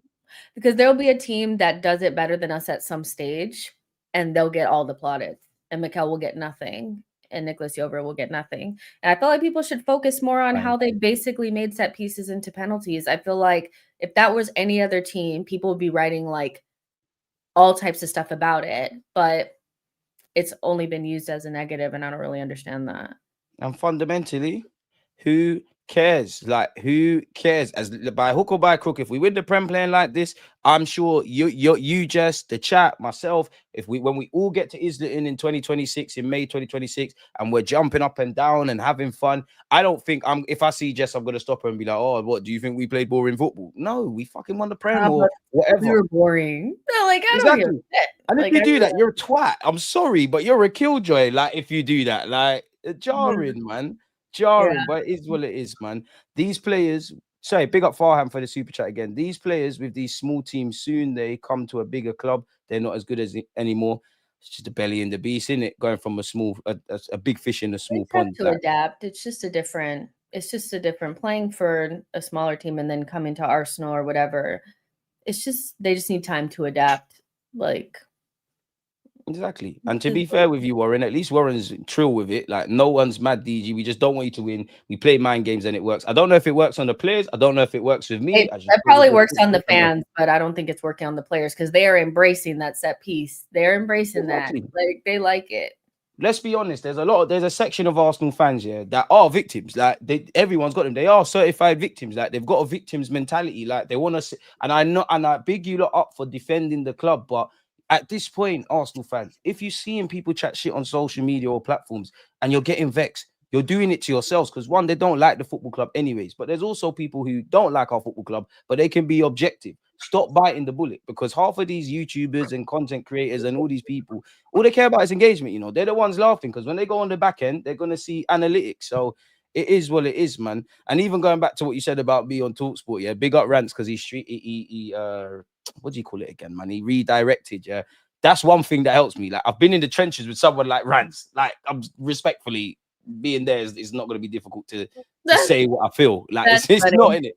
Speaker 2: Because there'll be a team that does it better than us at some stage, and they'll get all the plaudits, and Mikel will get nothing, and Nicholas Jover will get nothing. And I feel like people should focus more on how they basically made set pieces into penalties. I feel like if that was any other team, people would be writing like all types of stuff about it, but it's only been used as a negative, and I don't really understand that.
Speaker 1: And fundamentally, who cares? Like, who cares? As by hook or by crook, if we win the Prem playing like this, I'm sure you just the chat, myself, if we when we all get to Islington in 2026, in May 2026, and we're jumping up and down and having fun, I don't think if I see Jess, I'm gonna stop her and be like, oh, what do you think we played boring football? No, we fucking won the Prem or
Speaker 2: But we
Speaker 1: whatever.
Speaker 2: were boring. No, like I don't give a
Speaker 1: Exactly.
Speaker 2: shit.
Speaker 1: And if
Speaker 2: Like
Speaker 1: you
Speaker 2: I
Speaker 1: do
Speaker 2: really
Speaker 1: that, you're a twat. I'm sorry, but you're a killjoy. Like, if you do that, like,
Speaker 2: don't.
Speaker 1: jarring, man.
Speaker 2: Yeah.
Speaker 1: Jarring, but it is what it is, man. These players, sorry, big up Farham for the super chat again. These players with these small teams, soon they come to a bigger club. They're not as good as anymore. It's just the belly and the beast, isn't it? Going from a big fish in a small
Speaker 2: It's have
Speaker 1: pond.
Speaker 2: to
Speaker 1: Like,
Speaker 2: adapt. It's just a different playing for a smaller team and then coming to Arsenal or whatever. It's just they just need time to adapt. Like
Speaker 1: exactly. And to be fair with you, Warren, at least Warren's trill with it. Like, no one's mad, DG. We just don't want you to win. We play mind games and it works. I don't know if it works on the players. I don't know if it works with me.
Speaker 2: That probably works on the fans, but I don't think it's working on the players because they are embracing that set piece. They're embracing that. Like they like it.
Speaker 1: Let's be honest. There's a section of Arsenal fans here that are victims. Like, everyone's got them. They are certified victims. Like, they've got a victim's mentality. Like, they want to. And I big you lot up for defending the club, but at this point, Arsenal fans, if you're seeing people chat shit on social media or platforms and you're getting vexed, you're doing it to yourselves because, one, they don't like the football club anyways. But there's also people who don't like our football club, but they can be objective. Stop biting the bullet, because half of these YouTubers and content creators and all these people, all they care about is engagement. You know, they're the ones laughing because when they go on the back end, they're going to see analytics. So it is what it is, man. And even going back to what you said about me on TalkSport, yeah, big up Rants because he what do you call it again, man? He redirected, yeah. That's one thing that helps me. Like, I've been in the trenches with someone like Rants. Like, I'm respectfully being there is not going to be difficult to say what I feel. Like, it's not in it.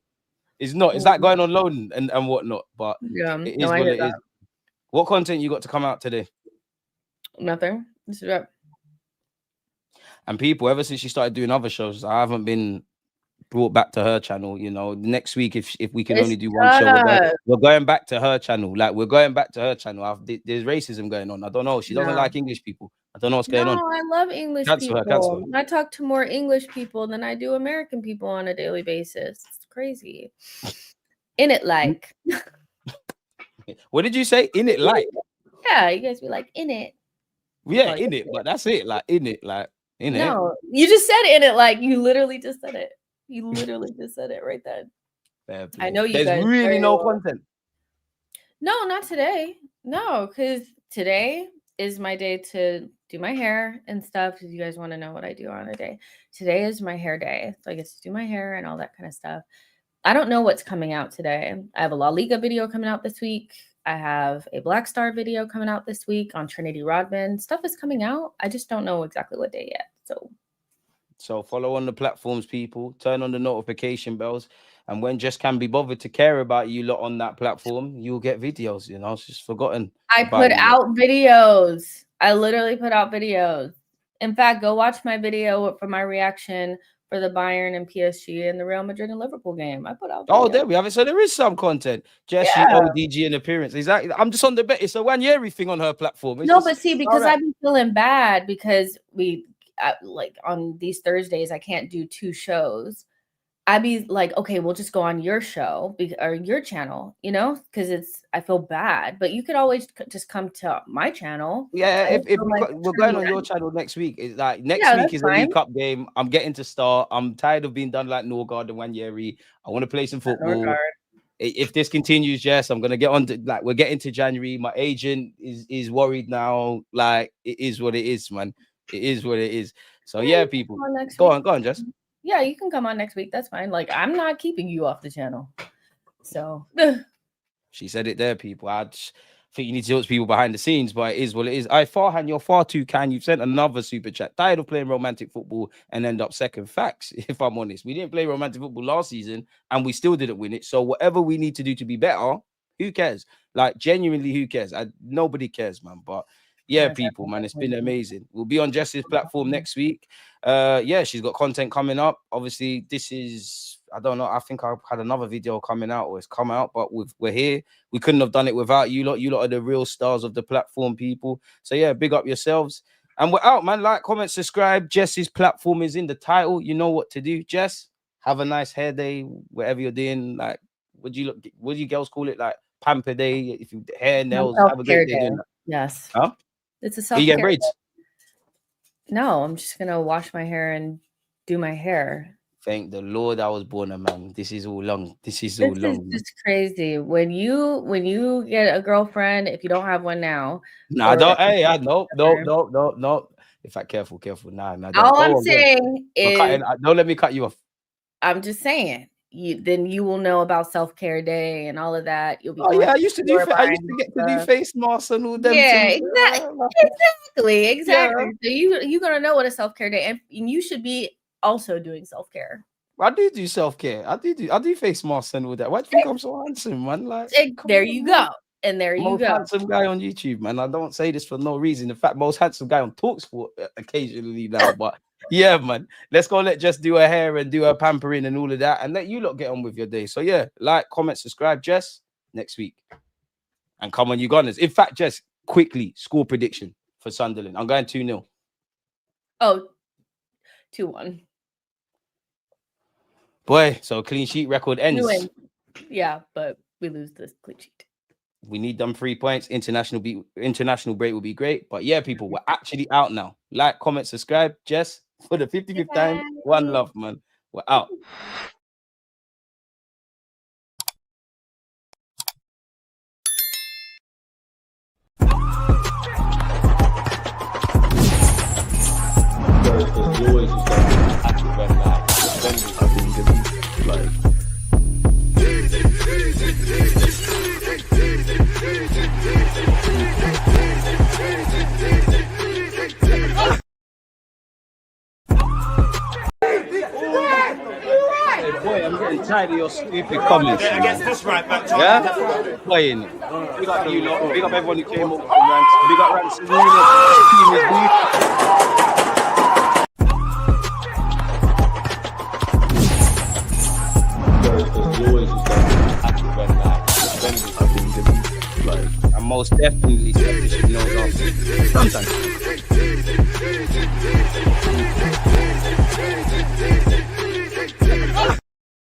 Speaker 1: It's not. It's like going on loan and whatnot. But
Speaker 2: yeah,
Speaker 1: it is what it is. What content you got to come out today?
Speaker 2: Nothing. This is right.
Speaker 1: And people, ever since she started doing other shows, I haven't been brought back to her channel. You know, next week, if we can only do one show, we're going back to her channel. Like, we're going back to her channel. There's racism going on. I don't know. She doesn't like English people. I don't know what's going on.
Speaker 2: No, I love English people. Cancel her. I talk to more English people than I do American people on a daily basis. It's crazy. In it like.
Speaker 1: What did you say? In it like?
Speaker 2: Yeah, you guys be like, in it.
Speaker 1: Yeah, in it. But that's it. Like, in it. Like, in it.
Speaker 2: No, you just said in it like. You literally just said it. You literally just said it right then. I know you guys.
Speaker 1: There's really no content.
Speaker 2: No, not today. No, because today is my day to do my hair and stuff. Because you guys want to know what I do on a day. Today is my hair day. So I get to do my hair and all that kind of stuff. I don't know what's coming out today. I have a La Liga video coming out this week. I have a Black Star video coming out this week on Trinity Rodman. Stuff is coming out. I just don't know exactly what day yet.
Speaker 1: So follow on the platforms, people. Turn on the notification bells. And when Jess can be bothered to care about you lot on that platform, you'll get videos. You know, it's just forgotten.
Speaker 2: I put out videos. I literally put out videos. In fact, go watch my video for my reaction for the Bayern and PSG and the Real Madrid and Liverpool game. I put out videos.
Speaker 1: Oh, there we have it. So there is some content. Jesse, ODG and appearance. Exactly. I'm just on the bet. It's a njury thing on her platform.
Speaker 2: No, but see, because I've been feeling bad because like on these Thursdays, I can't do 2 shows. I'd be like, okay, we'll just go on your show or your channel, you know, because I feel bad. But you could always just come to my channel.
Speaker 1: Yeah, if we're going on your channel next week, it's like next week is a League Cup game. I'm getting to start. I'm tired of being done like Norgard and Nwaneri. I want to play some football. If this continues, yes, I'm gonna get on to, like, we're getting to January. My agent is worried now. Like, it is what it is, man. It is what it is. So yeah, people, go on, Jess.
Speaker 2: Yeah, you can come on next week. That's fine. Like, I'm not keeping you off the channel. So
Speaker 1: she said it there, people. I just think you need to talk to people behind the scenes, but it is what it is. Farhan, you're far too kind. You've sent another super chat. Tired of playing romantic football and end up second. Facts, if I'm honest. We didn't play romantic football last season and we still didn't win it. So whatever we need to do to be better, who cares? Like, genuinely, who cares? Nobody cares, man. But yeah, people, man, it's been amazing. We'll be on Jess's platform next week. Yeah, she's got content coming up. Obviously, this is, I don't know, I think I've had another video coming out or it's come out, but we're here. We couldn't have done it without you lot. You lot are the real stars of the platform, people. So yeah, big up yourselves. And we're out, man. Like, comment, subscribe. Jess's platform is in the title. You know what to do, Jess. have a nice hair day, whatever you're doing. Like, would you girls call it like pamper day? If you hair, nails, have a great day doing that.
Speaker 2: Yes.
Speaker 1: Huh?
Speaker 2: It's a
Speaker 1: Are you
Speaker 2: self-care
Speaker 1: getting braids?
Speaker 2: day. No, I'm just gonna wash my hair and do my hair.
Speaker 1: Thank the Lord I was born a man. This is all long. This is
Speaker 2: just crazy. When you get a girlfriend, if you don't have one now.
Speaker 1: Nah, don't. Hey, no. In fact, careful. Nah.
Speaker 2: All I'm saying is,
Speaker 1: don't let me cut you off.
Speaker 2: I'm just saying. Then you will know about self-care day and all of that. You'll be.
Speaker 1: Oh yeah, I used to get to do face masks and all them.
Speaker 2: Yeah, exactly. Yeah. So you're gonna know what a self-care day, and you should be also doing self-care.
Speaker 1: I do self-care. I do face masks and all that. Why do you think I'm so handsome, man? Like,
Speaker 2: there you go. And there you go.
Speaker 1: Most handsome guy on YouTube, man. I don't say this for no reason. In fact, most handsome guy on TalkSport occasionally now. But yeah, man. Let's go let Jess do her hair and do her pampering and all of that, and let you lot get on with your day. So yeah, like, comment, subscribe, Jess. Next week. And come on, you Gunners. In fact, Jess, quickly, score prediction for Sunderland. I'm going 2-0.
Speaker 2: Oh, 2-1.
Speaker 1: Boy, so clean sheet record ends.
Speaker 2: Yeah, but we lose this clean sheet.
Speaker 1: We need them 3 points. International break will be great. But yeah, people, we're actually out now. Like, comment, subscribe. Jess, for the 55th time, one love, man. We're out. Boy, I'm getting tired of your stupid comments.
Speaker 3: I guess this right back.
Speaker 1: Yeah? Playing. Big up you lot. Big up everyone who came up from Rants. Big up Rants. Team is new. I'm most definitely selfish, you know, sometimes.